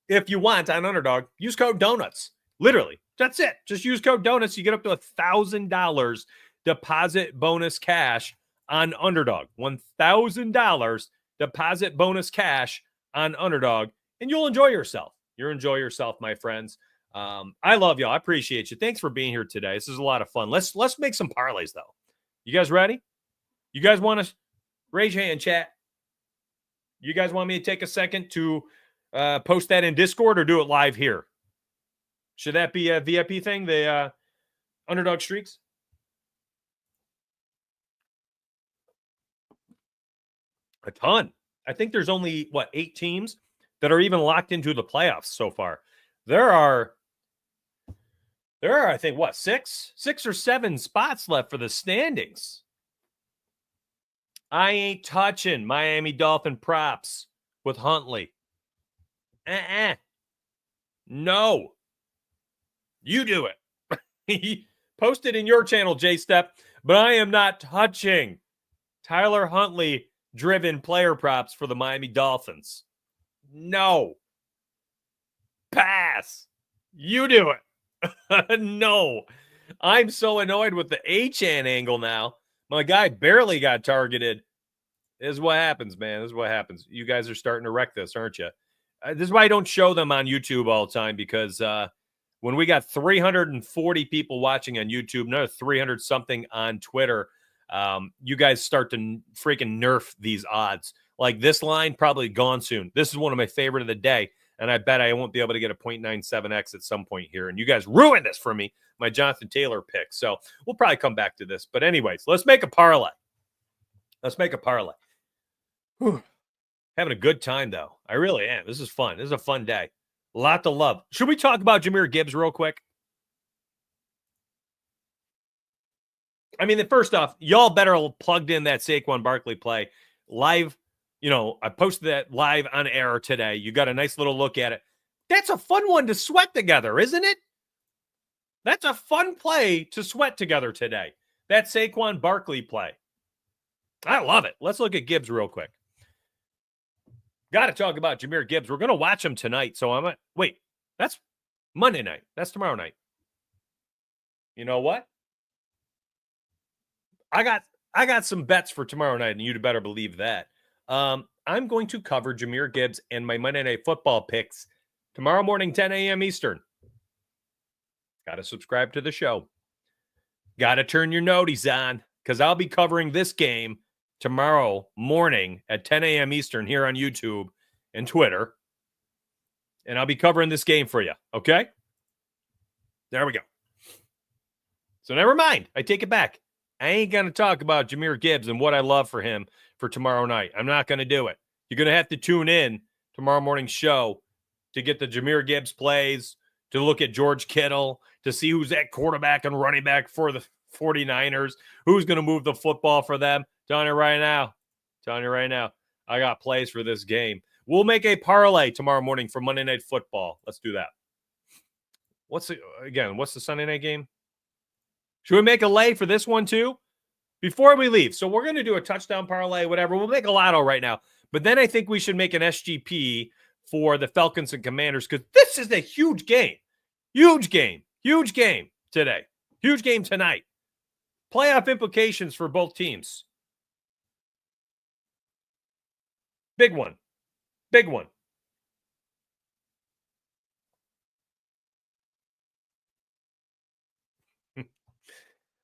[SPEAKER 1] If you want on underdog, use code donuts. Literally, that's it. Just use code donuts. You get up to $1,000 deposit bonus cash on underdog. $1,000 deposit bonus cash on underdog, and you'll enjoy yourself. You'll enjoy yourself, my friends. I love y'all. I appreciate you. Thanks for being here today. This is a lot of fun. Let's make some parlays, though. You guys ready? You guys want to raise your hand, chat? You guys want me to take a second to post that in Discord or do it live here? Should that be a VIP thing, the underdog streaks? A ton. I think there's only, 8 teams that are even locked into the playoffs so far. There are, I think, 6 or 7 spots left for the standings. I ain't touching Miami Dolphin props with Huntley. No. You do it. Post it in your channel, J-Step, but I am not touching Tyler Huntley driven player props for the Miami Dolphins. No. Pass. You do it. No. I'm so annoyed with the Achane angle now. My guy barely got targeted. This is what happens, man. This is what happens. You guys are starting to wreck this, aren't you? This is why I don't show them on YouTube all the time, because when we got 340 people watching on YouTube, another 300 something on Twitter, you guys start to freaking nerf these odds. Like this line probably gone soon. This is one of my favorite of the day, and I bet I won't be able to get a 0.97x at some point here. And you guys ruined this for me, my Jonathan Taylor pick. So we'll probably come back to this. But anyways, let's make a parlay. Whew. Having a good time, though. I really am. This is fun. This is a fun day. A lot to love. Should we talk about Jahmyr Gibbs real quick? I mean, first off, y'all better plugged in that Saquon Barkley play live. I posted that live on air today. You got a nice little look at it. That's a fun one to sweat together, isn't it? That's a fun play to sweat together today. That Saquon Barkley play. I love it. Let's look at Gibbs real quick. Got to talk about Jahmyr Gibbs. We're going to watch him tonight. So wait, that's Monday night. That's tomorrow night. You know what? I got some bets for tomorrow night, and you'd better believe that. I'm going to cover Jahmyr Gibbs and my Monday Night Football picks tomorrow morning, 10 a.m. Eastern. Got to subscribe to the show. Got to turn your noties on, because I'll be covering this game tomorrow morning at 10 a.m. Eastern here on YouTube and Twitter. And I'll be covering this game for you, okay? There we go. So never mind. I take it back. I ain't going to talk about Jahmyr Gibbs and what I love for him for tomorrow night. I'm not going to do it. You're going to have to tune in tomorrow morning's show to get the Jahmyr Gibbs plays, to look at George Kittle, to see who's at quarterback and running back for the 49ers, who's going to move the football for them. Telling you right now, I got plays for this game. We'll make a parlay tomorrow morning for Monday Night Football. Let's do that. What's the Sunday night game? Should we make a lay for this one too? Before we leave. So we're going to do a touchdown parlay, whatever. We'll make a lotto right now. But then I think we should make an SGP for the Falcons and Commanders, because this is a huge game. Huge game today. Huge game tonight. Playoff implications for both teams. Big one.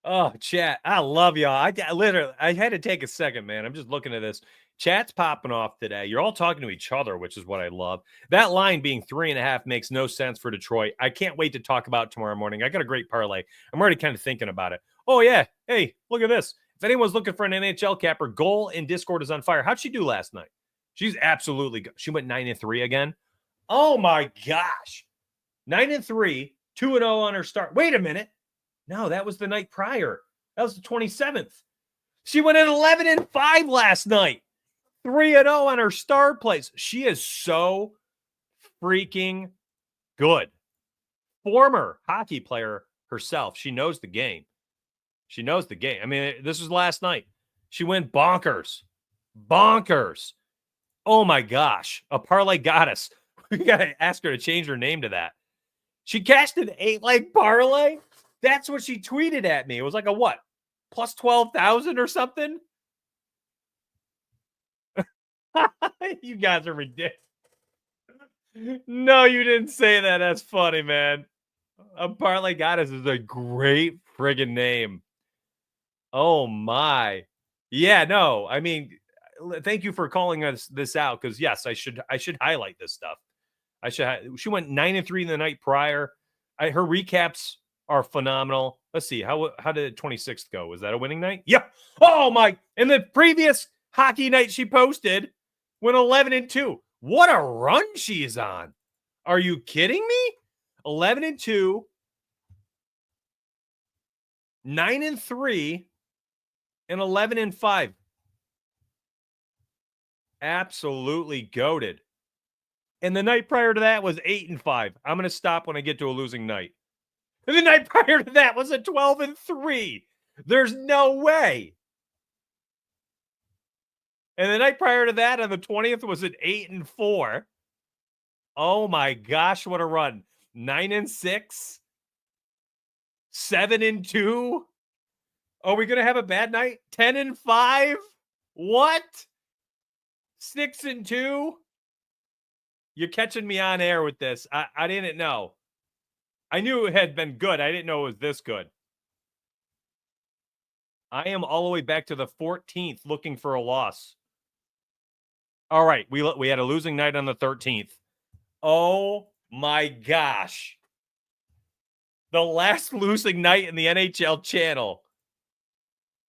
[SPEAKER 1] Oh, chat. I love y'all. I had to take a second, man. I'm just looking at this. Chat's popping off today. You're all talking to each other, which is what I love. That line being 3.5 makes no sense for Detroit. I can't wait to talk about it tomorrow morning. I got a great parlay. I'm already kind of thinking about it. Oh, yeah. Hey, look at this. If anyone's looking for an NHL capper, Goal in Discord is on fire. How'd she do last night? She's absolutely good. She went 9-3 again. Oh, my gosh. 9-3, 2-0 on her start. Wait a minute. No, that was the night prior. That was the 27th. She went at 11-5 last night. 3-0 on her star plays. She is so freaking good. Former hockey player herself. She knows the game. She knows the game. I mean, this was last night. She went bonkers. Bonkers. Oh, my gosh. A parlay goddess. We got to ask her to change her name to that. She cashed an 8-leg parlay. That's what she tweeted at me. It was like a what? Plus 12,000 or something? You guys are ridiculous. No, you didn't say that. That's funny, man. A parlay goddess is a great friggin' name. Oh my. Yeah, no. I mean, thank you for calling us this out because yes, I should highlight this stuff. She went 9-3 the night prior. Her recaps are phenomenal. Let's see. How did 26th go? Was that a winning night? Yep. Oh my. And the previous hockey night she posted went 11-2. What a run she is on. Are you kidding me? 11-2, 9-3, and 11-5. Absolutely goated. And the night prior to that was 8-5. I'm going to stop when I get to a losing night. And the night prior to that was a 12-3. There's no way. And the night prior to that, on the 20th, was an 8-4. Oh my gosh, what a run. 9-6. 7-2. Are we going to have a bad night? 10-5. What? 6-2. You're catching me on air with this. I didn't know. I knew it had been good. I didn't know it was this good. I am all the way back to the 14th looking for a loss. All right, we had a losing night on the 13th. Oh my gosh. The last losing night in the NHL channel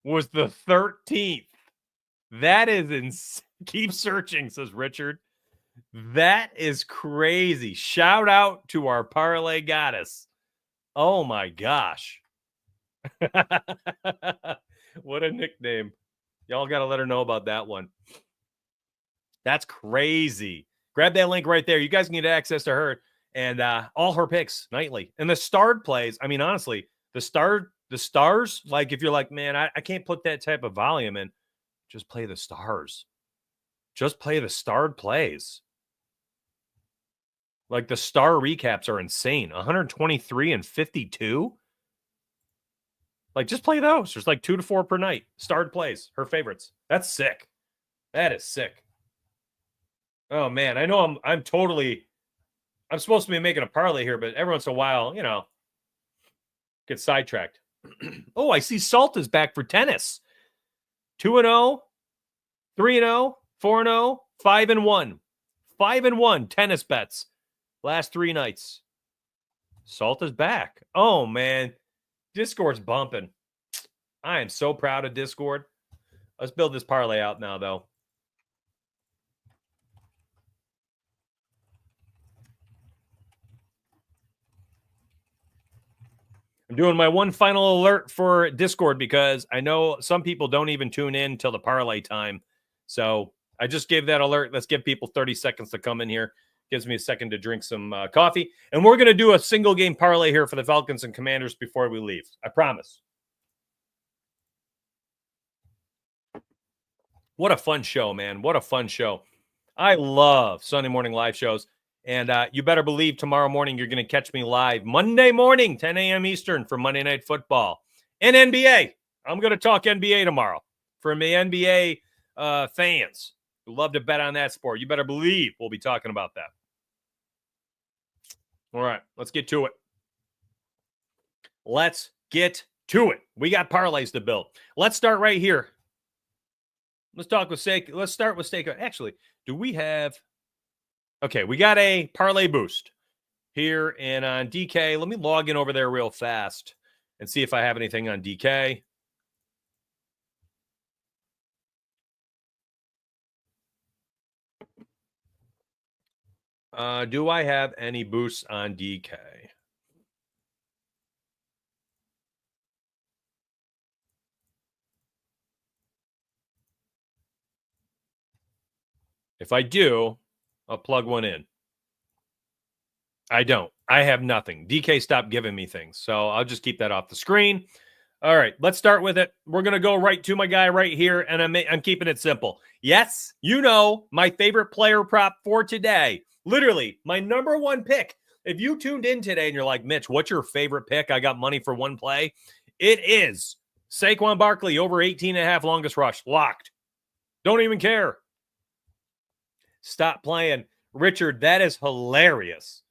[SPEAKER 1] was the 13th. That is insane. Keep searching, says Richard. That is crazy. Shout out to our parlay goddess. Oh my gosh. What a nickname. Y'all got to let her know about that one. That's crazy. Grab that link right there. You guys can get access to her and all her picks nightly. And the starred plays, I mean, honestly, the stars, like if you're like, man, I can't put that type of volume in, just play the stars. Just play the starred plays. Like the star recaps are insane. 123 and 52. Like just play those. There's like 2 to 4 per night. Starred plays, her favorites. That's sick. That is sick. Oh man, I know I'm supposed to be making a parlay here, but every once in a while, get sidetracked. Oh, I see Salt is back for tennis. 2-0, 3-0, 4-0, 5-1. 5-1 tennis bets. Last 3 nights. Salt is back. Oh man. Discord's bumping. I am so proud of Discord. Let's build this parlay out now, though. I'm doing my one final alert for Discord because I know some people don't even tune in till the parlay time. So I just gave that alert. Let's give people 30 seconds to come in here. Gives me a second to drink some coffee. And we're going to do a single game parlay here for the Falcons and Commanders before we leave. I promise. What a fun show, man. What a fun show. I love Sunday morning live shows. And you better believe tomorrow morning you're going to catch me live Monday morning, 10 a.m. Eastern for Monday Night Football. And NBA. I'm going to talk NBA tomorrow for the NBA fans who love to bet on that sport. You better believe we'll be talking about that. All right, let's get to it. Let's get to it. We got parlays to build. Let's start right here. Let's start with Saquon. Actually, do we have? Okay, we got a parlay boost here and on DK. Let me log in over there real fast and see if I have anything on DK. Do I have any boosts on DK? If I do, I'll plug one in. I don't. I have nothing. DK stopped giving me things, so I'll just keep that off the screen. All right, let's start with it. We're going to go right to my guy right here, and I'm keeping it simple. Yes, you know my favorite player prop for today. Literally, my number one pick. If you tuned in today and you're like, Mitch, what's your favorite pick? I got money for one play. It is Saquon Barkley over 18.5 longest rush. Locked. Don't even care. Stop playing. Richard, that is hilarious.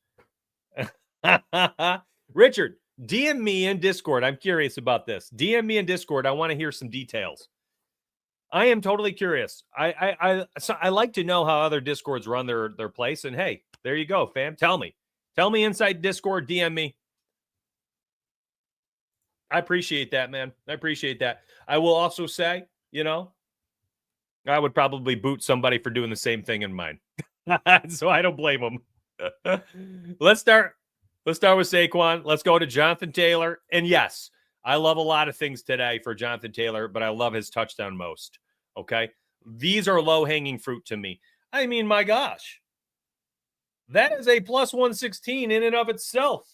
[SPEAKER 1] Richard, DM me in Discord. I'm curious about this. DM me in Discord. I want to hear some details. I am totally curious. I like to know how other Discords run their place. And hey, there you go, fam. Tell me inside Discord. DM me. I appreciate that, man. I appreciate that. I will also say, I would probably boot somebody for doing the same thing in mine. So I don't blame them. Let's start with Saquon. Let's go to Jonathan Taylor. And yes, I love a lot of things today for Jonathan Taylor, but I love his touchdown most. Okay. These are low-hanging fruit to me. I mean, my gosh. That is a plus 116 in and of itself.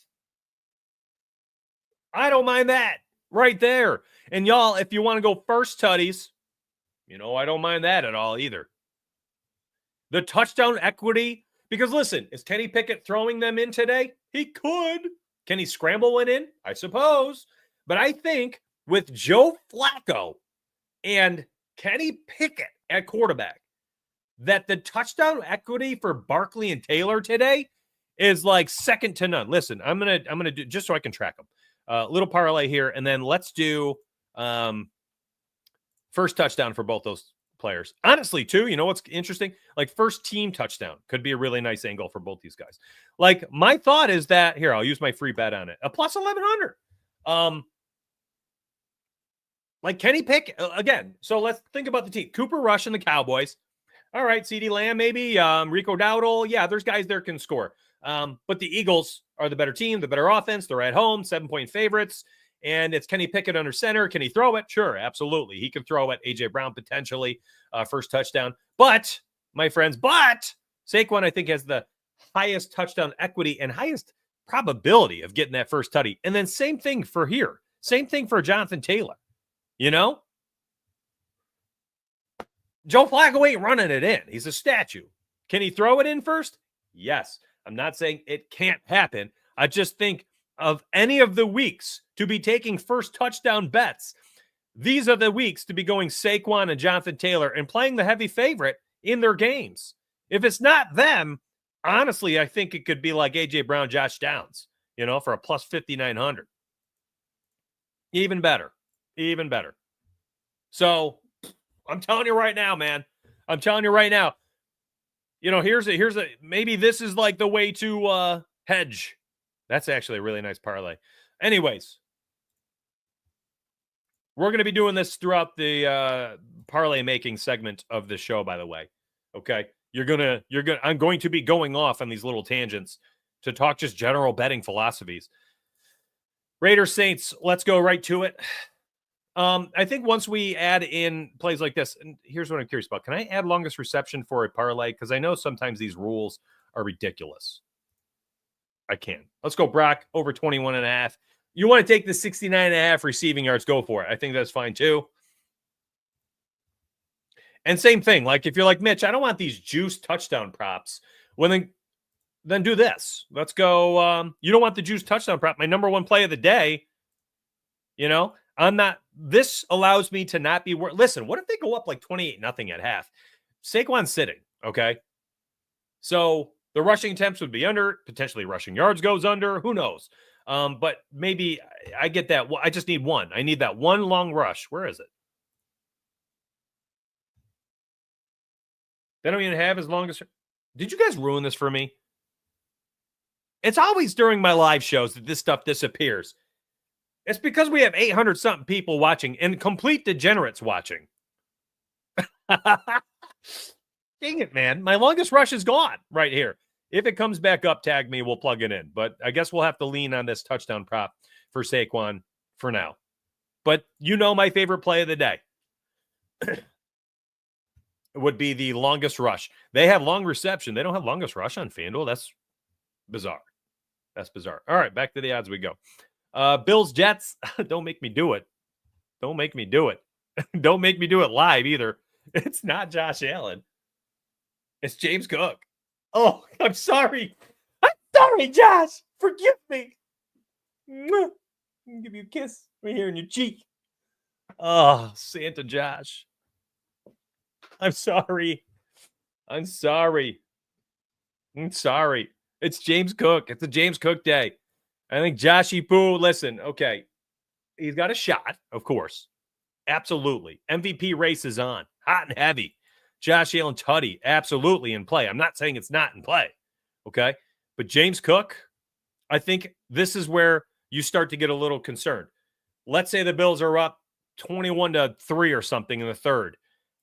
[SPEAKER 1] I don't mind that right there. And y'all, if you want to go first tutties, I don't mind that at all either. The touchdown equity, because listen, is Kenny Pickett throwing them in today? He could. Can he scramble one in? I suppose. But I think with Joe Flacco and Kenny Pickett at quarterback, that the touchdown equity for Barkley and Taylor today is like second to none. Listen, I'm gonna do just so I can track them. Little parlay here, and then let's do first touchdown for both those players. Honestly, too, you know what's interesting? Like first team touchdown could be a really nice angle for both these guys. Like my thought is that here, I'll use my free bet on it. A plus 1100. Like Kenny Pickett again. So let's think about the team. Cooper Rush and the Cowboys. All right, CeeDee Lamb, maybe Rico Dowdle. Yeah, there's guys there can score. But the Eagles are the better team, the better offense. They're at home, 7-point favorites. And it's Kenny Pickett under center. Can he throw it? Sure, absolutely. He can throw it. A.J. Brown potentially first touchdown. But, my friends, Saquon, I think, has the highest touchdown equity and highest probability of getting that first tutty. And then same thing for here. Same thing for Jonathan Taylor. Joe Flacco ain't running it in. He's a statue. Can he throw it in first? Yes. I'm not saying it can't happen. I just think of any of the weeks to be taking first touchdown bets, these are the weeks to be going Saquon and Jonathan Taylor and playing the heavy favorite in their games. If it's not them, honestly, I think it could be like A.J. Brown, Josh Downs, for a plus 5,900. Even better. So I'm telling you right now, man. I'm telling you right now. Here's a maybe this is like the way to hedge. That's actually a really nice parlay. Anyways, we're going to be doing this throughout the parlay making segment of the show, by the way. Okay. I'm going to be going off on these little tangents to talk just general betting philosophies. Raiders Saints, let's go right to it. I think once we add in plays like this, and here's what I'm curious about. Can I add longest reception for a parlay? Because I know sometimes these rules are ridiculous. I can. Let's go Brock over 21.5. You want to take the 69.5 receiving yards, go for it. I think that's fine too. And same thing. Like if you're like, Mitch, I don't want these juice touchdown props. Well, then do this. Let's go. You don't want the juice touchdown prop. My number one play of the day, I'm not. This allows me to not be. Listen, what if they go up like 28-0 at half? Saquon's sitting. Okay. So the rushing attempts would be under. Potentially rushing yards goes under. Who knows? But maybe I get that. I just need one. I need that one long rush. Where is it? They don't even have his longest. Did you guys ruin this for me? It's always during my live shows that this stuff disappears. It's because we have 800 something people watching and complete degenerates watching. Dang it, man. My longest rush is gone right here. If it comes back up, tag me. We'll plug it in. But I guess we'll have to lean on this touchdown prop for Saquon for now. But you know my favorite play of the day would be the longest rush. They have long reception. They don't have longest rush on FanDuel. That's bizarre. That's bizarre. All right, back to the odds we go. Bills, Jets. Don't make me do it. Don't make me do it. Don't make me do it live either. It's not Josh Allen. It's James Cook. Oh, I'm sorry. I'm sorry, Josh. Forgive me. I'll give you a kiss right here in your cheek. Oh, Santa Josh. I'm sorry. I'm sorry. I'm sorry. It's James Cook. It's a James Cook day. I think Joshy Poo, listen, okay. He's got a shot, of course. Absolutely. MVP race is on. Hot and heavy. Josh Allen Tutty, absolutely in play. I'm not saying it's not in play. Okay. But James Cook, I think this is where you start to get a little concerned. Let's say the Bills are up 21-3 or something in the third.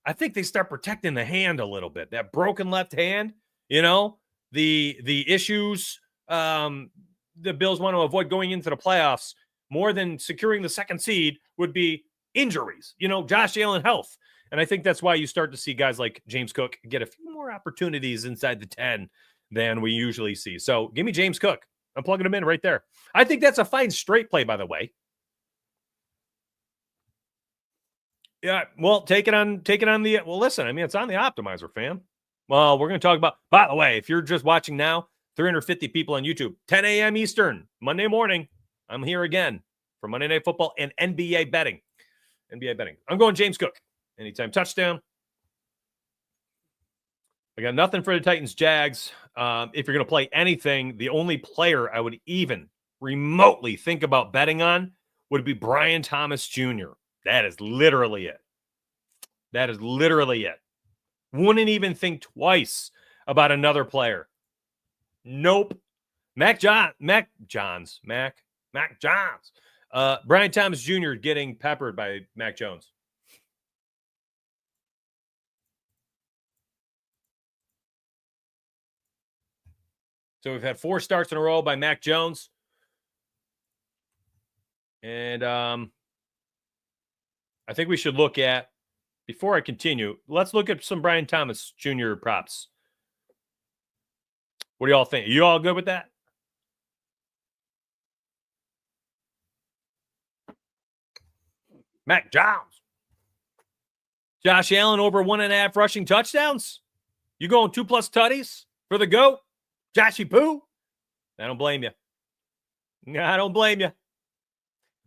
[SPEAKER 1] I think they start protecting the hand a little bit. That broken left hand, you know, the issues the Bills want to avoid going into the playoffs more than securing the second seed would be injuries, you know, Josh Allen health. And I think that's why you start to see guys like James Cook get a few more opportunities inside the 10 than we usually see. So give me James Cook. I'm plugging him in right there. I think that's a fine straight play, by the way. Yeah, well, take it on the, well, listen, I mean, it's on the optimizer, fam. Well, we're going to talk about, by the way, if you're just watching now, 350 people on YouTube, 10 a.m. Eastern, Monday morning. I'm here again for Monday Night Football and NBA betting. I'm going James Cook. Anytime touchdown. I got nothing for the Titans Jags. If you're going to play anything, the only player I would even remotely think about betting on would be Brian Thomas Jr. That is literally it. Wouldn't even think twice about another player. Nope. Mac Johns. Brian Thomas Jr. getting peppered by Mac Jones. So we've had 4 starts in a row by Mac Jones. And I think we should look at, before I continue, let's look at some Brian Thomas Jr. props. What do y'all think? Are you all good with that? Mac Jones. Josh Allen over 1.5 rushing touchdowns. You going 2+ tutties for the GOAT? Joshy Poo? I don't blame you. I don't blame you.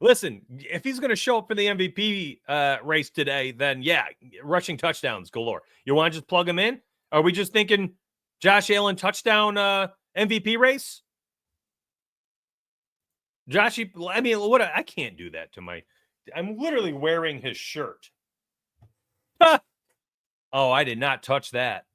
[SPEAKER 1] Listen, if he's going to show up for the MVP race today, then yeah, rushing touchdowns galore. You want to just plug him in? Are we just thinking Josh Allen touchdown MVP race? Joshy, I mean, I can't do that to I'm literally wearing his shirt. Oh, I did not touch that.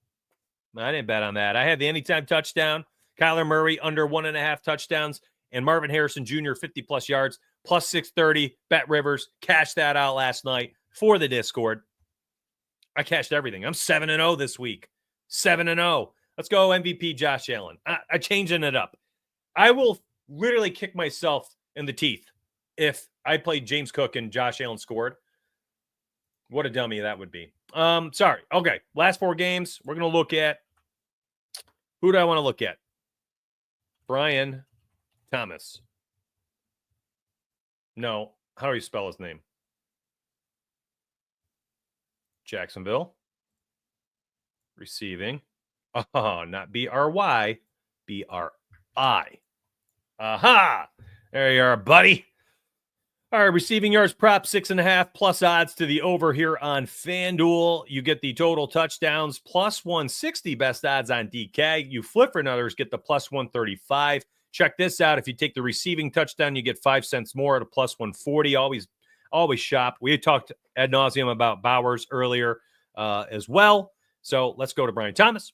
[SPEAKER 1] I didn't bet on that. I had the anytime touchdown, Kyler Murray under 1.5 touchdowns, and Marvin Harrison Jr. 50+ yards, plus 630. Bet Rivers cashed that out last night for the Discord. I cashed everything. I'm 7-0 this week. 7-0. Let's go MVP Josh Allen. I changing it up. I will literally kick myself in the teeth if I played James Cook and Josh Allen scored. What a dummy that would be. Sorry. Okay. Last 4 games. We're going to look at, who do I want to look at? Brian Thomas. No. How do you spell his name? Jacksonville. Receiving. Oh, not B-R-Y. B-R-I. Aha! There you are, buddy. All right, receiving yards prop 6.5 plus odds to the over here on FanDuel. You get the total touchdowns plus 160 best odds on DK. You flip for others, get the plus 135. Check this out. If you take the receiving touchdown, you get 5 cents more at a plus 140. Always shop. We talked ad nauseum about Bowers earlier as well. So let's go to Brian Thomas.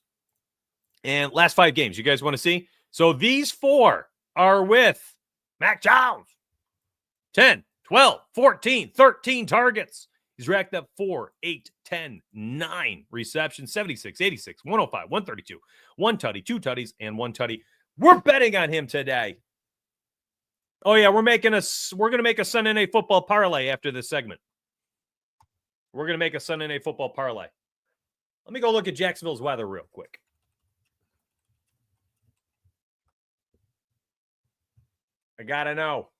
[SPEAKER 1] And last 5 games, you guys want to see? So these 4 are with Mac Jones. 10, 12, 14, 13 targets. He's racked up 4, 8, 10, 9 receptions, 76, 86, 105, 132, 1 tutty, 2 tutties, and 1 tutty. We're betting on him today. Oh yeah, we're going to make a Sunday Night Football parlay after this segment. We're going to make a Sunday Night Football parlay. Let me go look at Jacksonville's weather real quick. I got to know.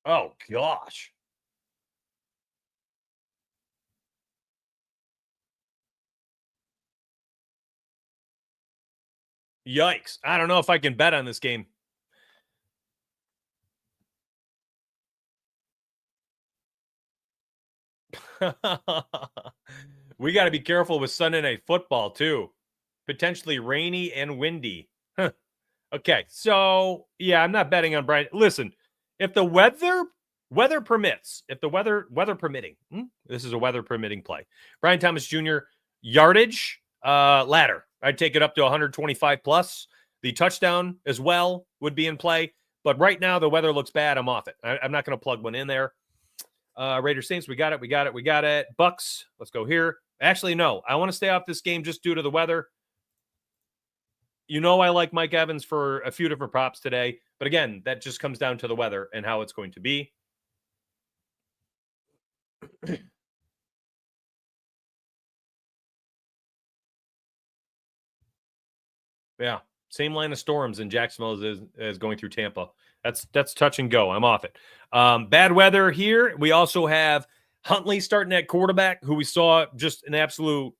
[SPEAKER 1] Oh, gosh. Yikes. I don't know if I can bet on this game. We got to be careful with Sunday Night Football, too. Potentially rainy and windy. Huh. Okay, so, yeah, I'm not betting on Brian. Listen, if the weather permits, if the weather permitting, this is a weather permitting play. Brian Thomas Jr., yardage, ladder. I'd take it up to 125 plus. The touchdown as well would be in play. But right now, the weather looks bad. I'm off it. I'm not going to plug one in there. Raiders Saints, we got it. Bucks, let's go here. Actually, no, I want to stay off this game just due to the weather. You know I like Mike Evans for a few different props today. But again, that just comes down to the weather and how it's going to be. Yeah, same line of storms in Jacksonville as going through Tampa. That's touch and go. I'm off it. Bad weather here. We also have Huntley starting at quarterback, who we saw just an absolute,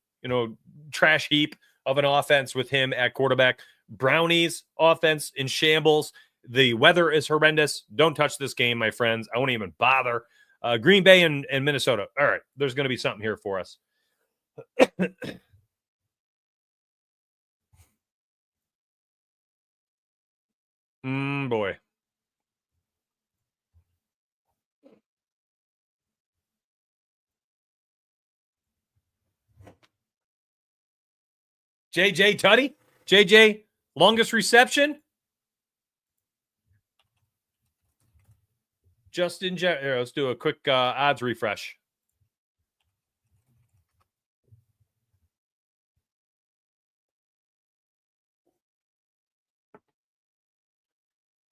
[SPEAKER 1] trash heap of an offense with him at quarterback. Brownies offense in shambles. The weather is horrendous. Don't touch this game, my friends. I won't even bother. Green Bay and Minnesota. All right, there's going to be something here for us. Boy. JJ Tutty? JJ, longest reception? Justin, here, let's do a quick odds refresh.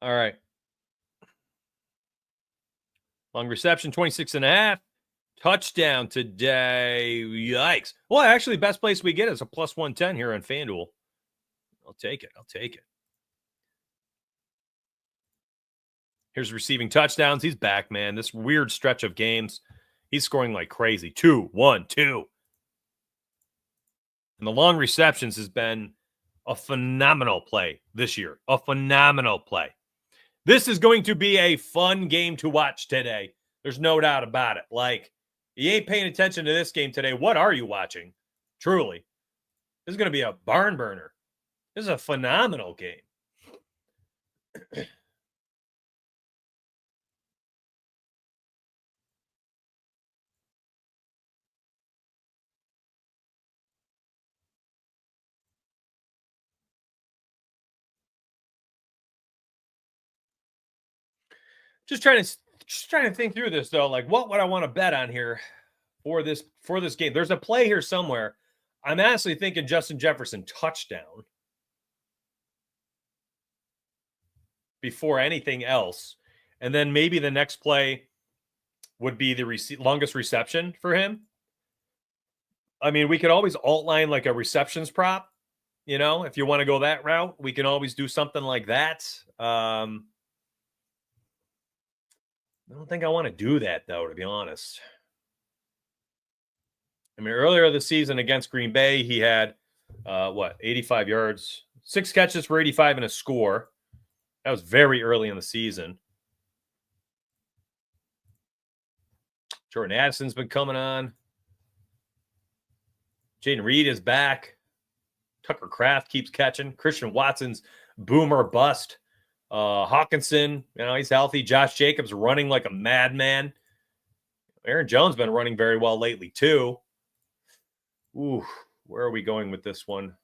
[SPEAKER 1] All right. Long reception, 26.5. Touchdown today. Yikes. Well, actually, best place we get is a plus 110 here on FanDuel. I'll take it. Here's receiving touchdowns. He's back, man. This weird stretch of games. He's scoring like crazy. 2, 1, 2. And the long receptions has been a phenomenal play this year. A phenomenal play. This is going to be a fun game to watch today. There's no doubt about it. Like, you ain't paying attention to this game today. What are you watching? Truly. This is going to be a barn burner. This is a phenomenal game. Just trying to think through this though. Like, what would I want to bet on here for this game? There's a play here somewhere. I'm honestly thinking Justin Jefferson touchdown before anything else, and then maybe the next play would be the longest reception for him. I mean, we could always outline like a receptions prop. If you want to go that route, we can always do something like that. I don't think I want to do that, though, to be honest. I mean, earlier this season against Green Bay, he had, 85 yards, 6 catches for 85 and a score. That was very early in the season. Jordan Addison's been coming on. Jaden Reed is back. Tucker Kraft keeps catching. Christian Watson's boomer bust. Hawkinson, he's healthy. Josh Jacobs running like a madman. Aaron Jones been running very well lately too. Ooh, where are we going with this one?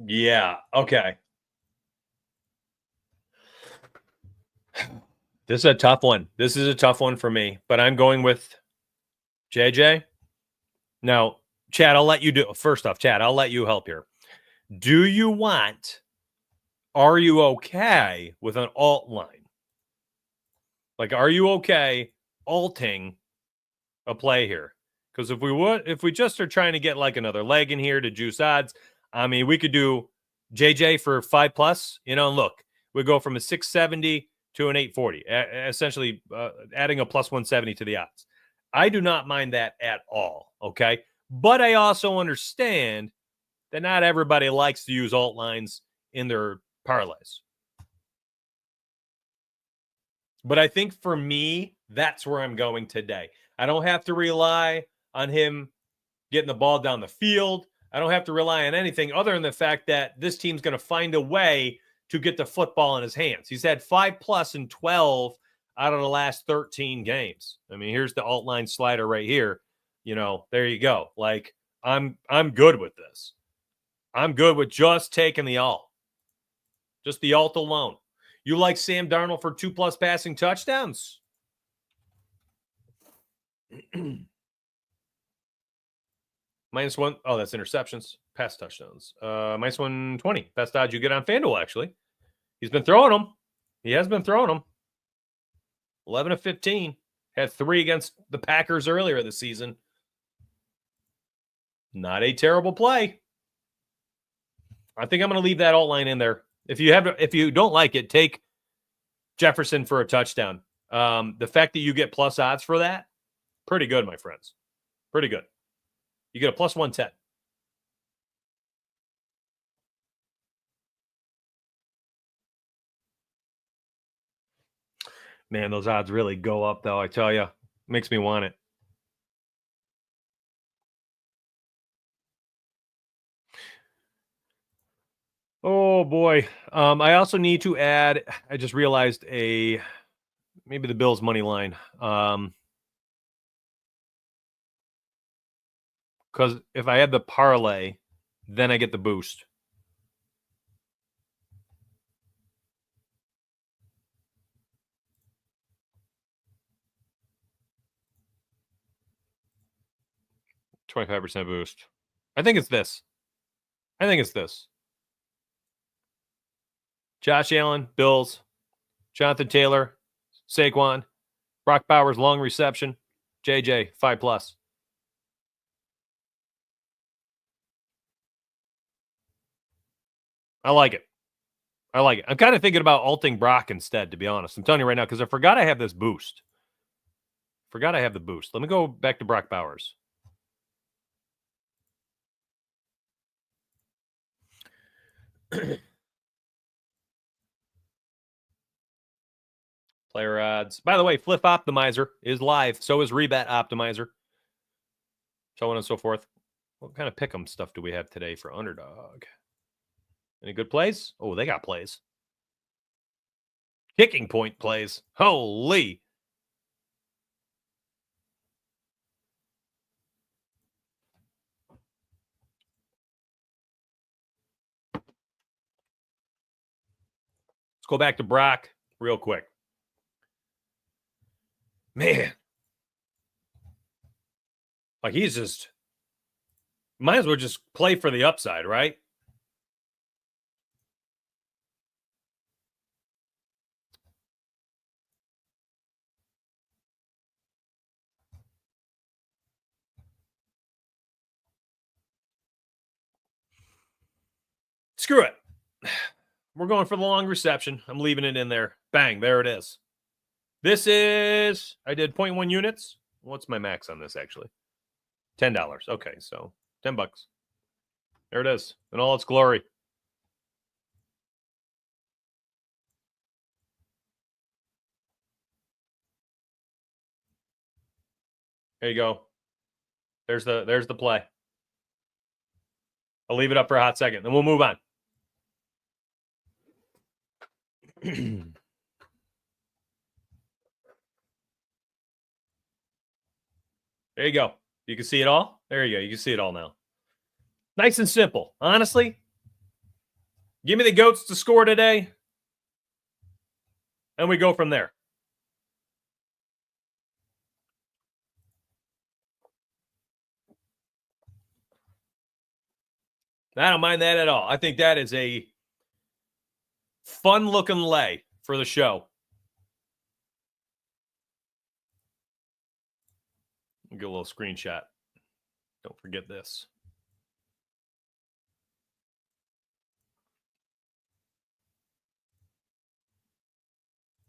[SPEAKER 1] Yeah, okay. This is a tough one. This is a tough one for me, but I'm going with JJ. Now, Chad, I'll let you do. First off, Chad, I'll let you help here. Are you okay with an alt line? Like, are you okay alting a play here? Because if we just are trying to get like another leg in here to juice odds, I mean, we could do JJ for 5+. And look, we go from a 670 to an 840, essentially adding a plus 170 to the odds. I do not mind that at all. Okay, but I also understand that not everybody likes to use alt lines in their parlays. But I think for me, that's where I'm going today. I don't have to rely on him getting the ball down the field. I don't have to rely on anything other than the fact that this team's going to find a way to get the football in his hands. He's had 5+ in 12 out of the last 13 games. I mean, here's the alt line slider right here. There you go. Like, I'm good with this. I'm good with just taking the alt. Just the alt alone. You like Sam Darnold for 2+ passing touchdowns? -1. Oh, that's interceptions. Pass touchdowns. -120. Best odds you get on FanDuel, actually. He's been throwing them. He has been throwing them. 11 of 15. Had 3 against the Packers earlier this season. Not a terrible play. I think I'm going to leave that alt line in there. If you don't like it, take Jefferson for a touchdown. The fact that you get plus odds for that, pretty good, my friends. Pretty good. You get a plus 110. Man, those odds really go up, though, I tell you. Makes me want it. Oh, boy. I also need to add, I just realized maybe the Bills money line. Because if I add the parlay, then I get the boost. $25% boost. I think it's this. Josh Allen, Bills, Jonathan Taylor, Saquon, Brock Bowers, long reception, JJ, 5+. I like it. I'm kind of thinking about alting Brock instead, to be honest. I'm telling you right now, because I forgot I have this boost. Let me go back to Brock Bowers. Player odds. By the way, Flip Optimizer is live. So is Rebet Optimizer. So on and so forth. What kind of pick'em stuff do we have today for Underdog? Any good plays? Oh, they got plays. Kicking point plays. Holy. Let's go back to Brock real quick. Man. Like, he's just, might as well just play for the upside, right? Screw it. We're going for the long reception. I'm leaving it in there. Bang, there it is. This is, I did 0.1 units. What's my max on this, actually? $10. Okay, so $10. There it is in all its glory. There you go. There's the play. I'll leave it up for a hot second, then we'll move on. There you go. You can see it all. There you go. You can see it all now. Nice and simple. Honestly, give me the goats to score today, and we go from there. I don't mind that at all. I think that is a fun-looking lay for the show. I'll get a little screenshot. Don't forget this.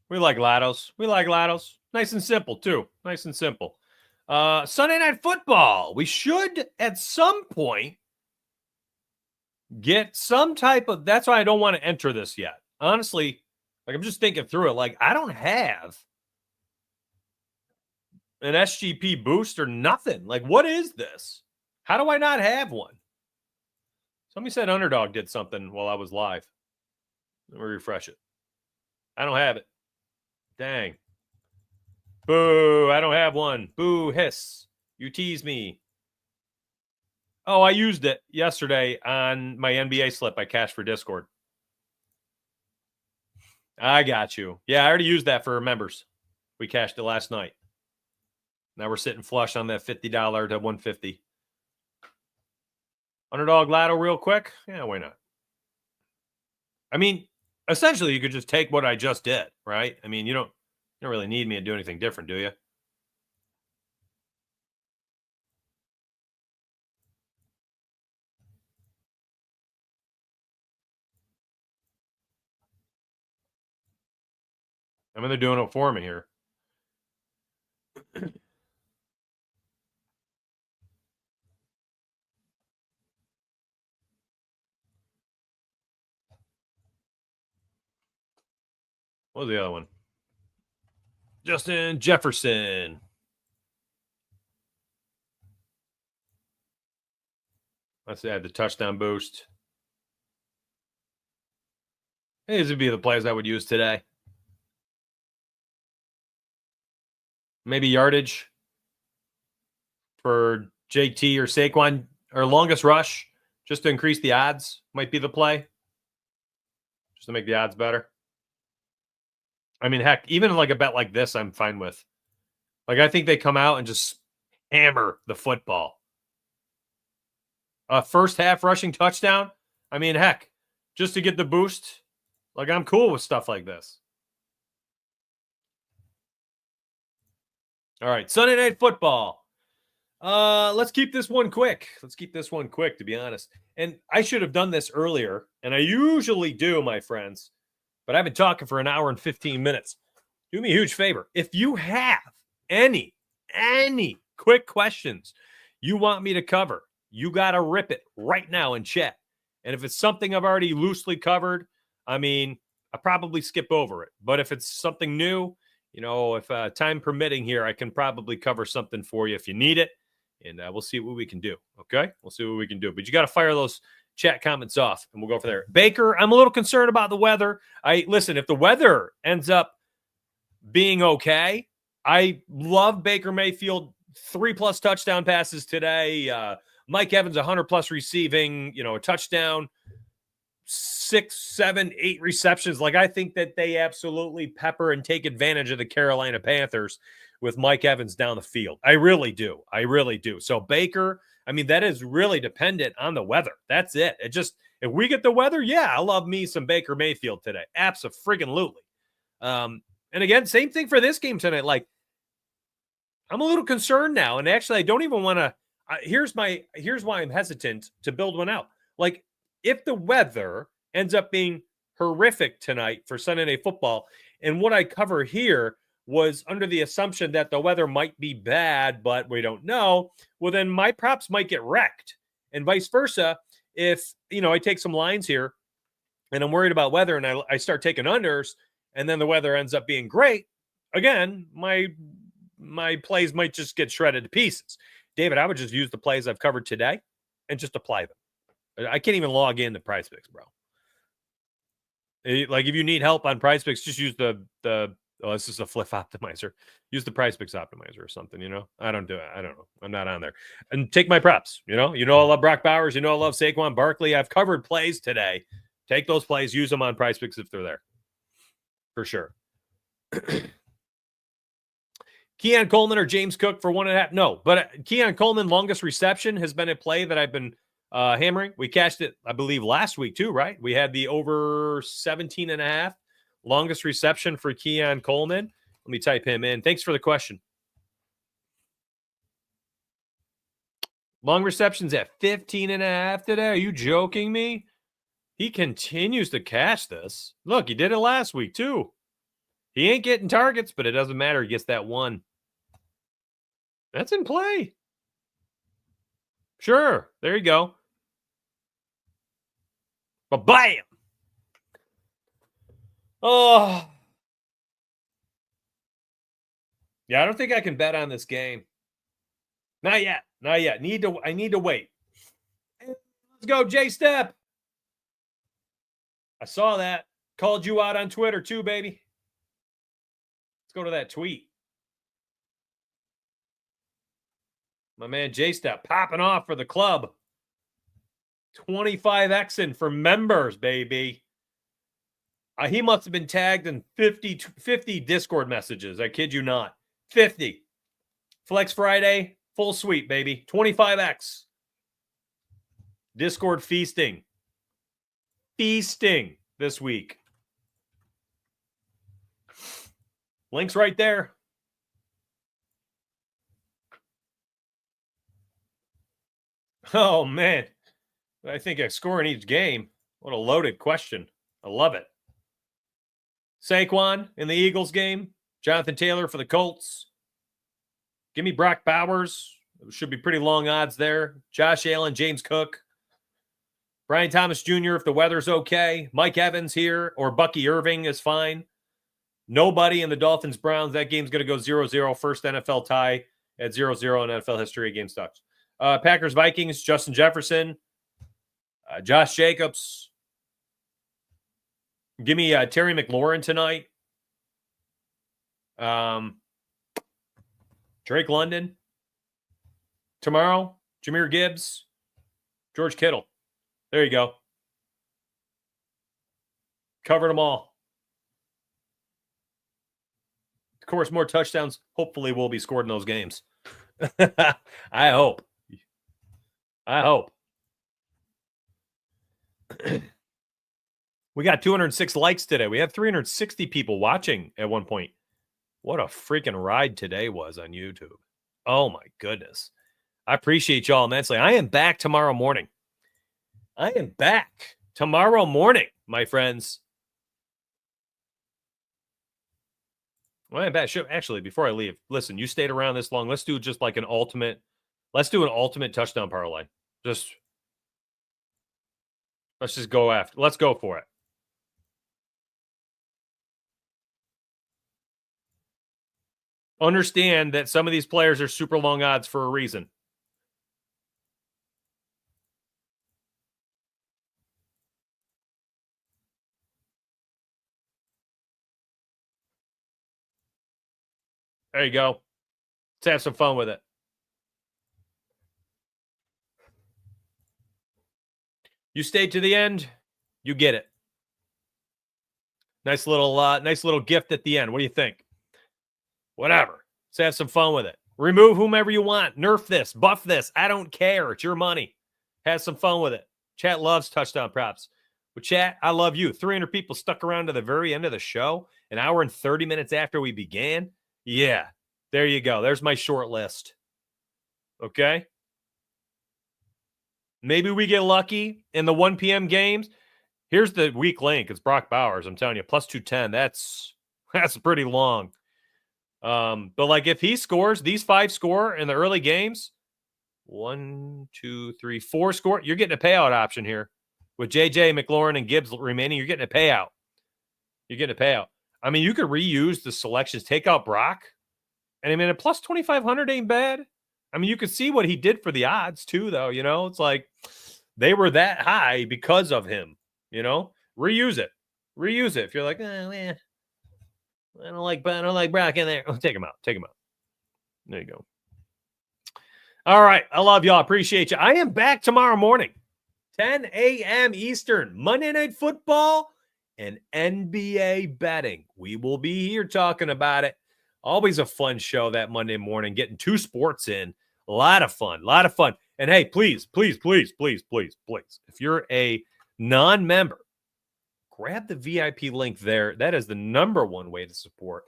[SPEAKER 1] We like Lottos. We like Lottos. Nice and simple, too. Nice and simple. Sunday Night Football. We should, at some point, get some type of... That's why I don't want to enter this yet. Honestly, like, I'm just thinking through it. Like, I don't have an SGP boost or nothing. Like, what is this? How do I not have one? Somebody said Underdog did something while I was live. Let me refresh it. I don't have it. Dang. Boo, I don't have one. Boo, hiss. You tease me. Oh, I used it yesterday on my NBA slip I cashed for Discord. I got you. Yeah, I already used that for members. We cashed it last night. Now we're sitting flush on that $50 to $150. Underdog Lotto real quick? Yeah, why not? I mean, essentially, you could just take what I just did, right? I mean, you don't really need me to do anything different, do you? I mean, they're doing it for me here. What was the other one? Justin Jefferson. Let's add the touchdown boost. These would be the plays I would use today. Maybe yardage for JT or Saquon, or longest rush, just to increase the odds might be the play. Just to make the odds better. I mean, heck, even like a bet like this, I'm fine with. Like, I think they come out and just hammer the football. First half rushing touchdown. I mean, heck, just to get the boost. Like, I'm cool with stuff like this. All right, Sunday Night Football. Let's keep this one quick. To be honest. And I should have done this earlier, and I usually do, my friends. But I've been talking for an hour and 15 minutes. Do me a huge favor. If you have any quick questions you want me to cover, you got to rip it right now in chat. And if it's something I've already loosely covered, I mean, I probably skip over it. But if it's something new, you know, if time permitting here, I can probably cover something for you if you need it. And we'll see what we can do. Okay? We'll see what we can do. But you got to fire those chat comments off, and we'll go from there. Baker, I'm a little concerned about the weather. Listen, if the weather ends up being okay, I love Baker Mayfield. 3+ touchdown passes today. Mike Evans, 100+ receiving, a touchdown, 6, 7, 8 receptions. Like, I think that they absolutely pepper and take advantage of the Carolina Panthers with Mike Evans down the field. I really do. So Baker, I mean, that is really dependent on the weather. That's it. If we get the weather, yeah, I love me some Baker Mayfield today. Abso-friggin-lutely. And again, same thing for this game tonight. Like, I'm a little concerned now, and actually, I don't even want to. Here's why I'm hesitant to build one out. Like, if the weather ends up being horrific tonight for Sunday Night Football, and what I cover here was under the assumption that the weather might be bad, but we don't know, well, then my props might get wrecked. And vice versa. If, I take some lines here and I'm worried about weather and I start taking unders and then the weather ends up being great, again, my plays might just get shredded to pieces. David, I would just use the plays I've covered today and just apply them. I can't even log into PrizePicks, bro. Like if you need help on PrizePicks, just use the this is a flip optimizer. Use the PrizePicks optimizer or something, I don't do it. I don't know. I'm not on there. And take my props, I love Brock Bowers. I love Saquon Barkley. I've covered plays today. Take those plays, use them on PrizePicks if they're there. For sure. Keon Coleman or James Cook for 1.5? No, but Keon Coleman, longest reception, has been a play that I've been hammering. We cashed it, I believe, last week too, right? We had the over 17.5 longest reception for Keon Coleman. Let me type him in. Thanks for the question. Long receptions at 15.5 today. Are you joking me? He continues to cash this. Look, he did it last week too. He ain't getting targets, but it doesn't matter. He gets that one. That's in play. Sure. There you go. But bam. Oh. Yeah, I don't think I can bet on this game. Not yet. Not yet. I need to wait. Let's go, J-Step. I saw that. Called you out on Twitter too, baby. Let's go to that tweet. My man J-Step popping off for the club. 25xing for members, baby. He must have been tagged in 50 Discord messages. I kid you not. 50. Flex Friday, full suite, baby. 25x. Discord feasting. Feasting this week. Link's right there. Oh, man. I think I score in each game. What a loaded question. I love it. Saquon in the Eagles game. Jonathan Taylor for the Colts. Give me Brock Bowers. Should be pretty long odds there. Josh Allen, James Cook. Brian Thomas Jr. if the weather's okay. Mike Evans here, or Bucky Irving is fine. Nobody in the Dolphins-Browns. That game's going to go 0-0. First NFL tie at 0-0 in NFL history. Game sucks. Packers-Vikings, Justin Jefferson. Josh Jacobs. Give me Terry McLaurin tonight. Drake London. Tomorrow, Jahmyr Gibbs. George Kittle. There you go. Covered them all. Of course, more touchdowns hopefully will be scored in those games. I hope. We got 206 likes today. We had 360 people watching at one point. What a freaking ride today was on YouTube. Oh, my goodness. I appreciate y'all immensely. I am back tomorrow morning. My friends. Well, I'm back. Actually, before I leave, listen, you stayed around this long. Let's do just like an ultimate. Let's do an ultimate touchdown parlay. Let's just go after. Let's go for it. Understand that some of these players are super long odds for a reason. There you go. Let's have some fun with it. You stayed to the end, you get it. Nice little gift at the end. What do you think? Whatever. Let's have some fun with it. Remove whomever you want. Nerf this. Buff this. I don't care. It's your money. Have some fun with it. Chat loves touchdown props. But chat, I love you. 300 people stuck around to the very end of the show. An hour and 30 minutes after we began. Yeah. There you go. There's my short list. Okay? Maybe we get lucky in the 1 p.m. games. Here's the weak link. It's Brock Bowers. I'm telling you, plus 210. That's pretty long. But like if he scores, these 5 score in the early games, 1, 2, 3, 4 score, you're getting a payout option here. With JJ, McLaurin, and Gibbs remaining, you're getting a payout. You're getting a payout. I mean, you could reuse the selections, take out Brock, and I mean, a plus 2,500 ain't bad. I mean, you could see what he did for the odds too, though. You know, it's like they were that high because of him. You know, reuse it. Reuse it. If you're like, I don't like Brock in there. Oh, take him out. Take him out. There you go. All right. I love y'all. Appreciate you. I am back tomorrow morning, 10 a.m. Eastern, Monday Night Football and NBA betting. We will be here talking about it. Always a fun show that Monday morning, getting 2 sports in. A lot of fun. And hey, please, if you're a non-member, grab the VIP link there. That is the number one way to support.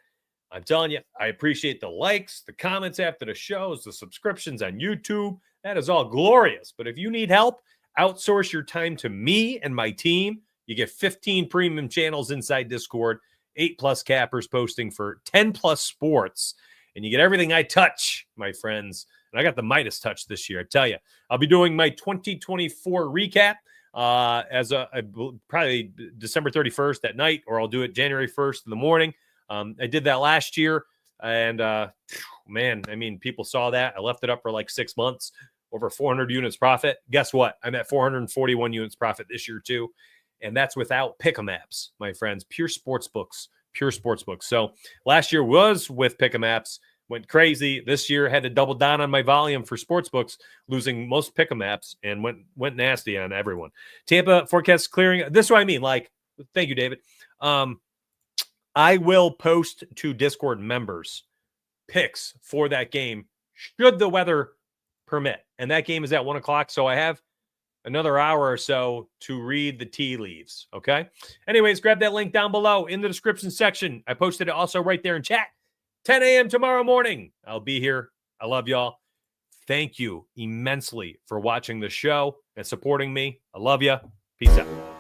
[SPEAKER 1] I'm telling you, I appreciate the likes, the comments after the shows, the subscriptions on YouTube. That is all glorious. But if you need help, outsource your time to me and my team. You get 15 premium channels inside Discord, 8+ cappers posting for 10+ sports, and you get everything I touch, my friends. And I got the Midas touch this year, I tell you. I'll be doing my 2024 recap probably December 31st at night, or I'll do it January 1st in the morning. I did that last year, and man, I mean, people saw that. I left it up for like 6 months, over 400 units profit. Guess what? I'm at 441 units profit this year too, and that's without Pick'em apps, my friends. Pure sports books. So last year was with Pick'em apps. Went crazy. This year had to double down on my volume for sportsbooks, losing most Pick'em apps, and went nasty on everyone. Tampa forecast clearing. This is what I mean. Like, thank you, David. I will post to Discord members picks for that game should the weather permit. And that game is at 1:00. So I have another hour or so to read the tea leaves. Okay. Anyways, grab that link down below in the description section. I posted it also right there in chat. 10 a.m. tomorrow morning. I'll be here. I love y'all. Thank you immensely for watching the show and supporting me. I love you. Peace out.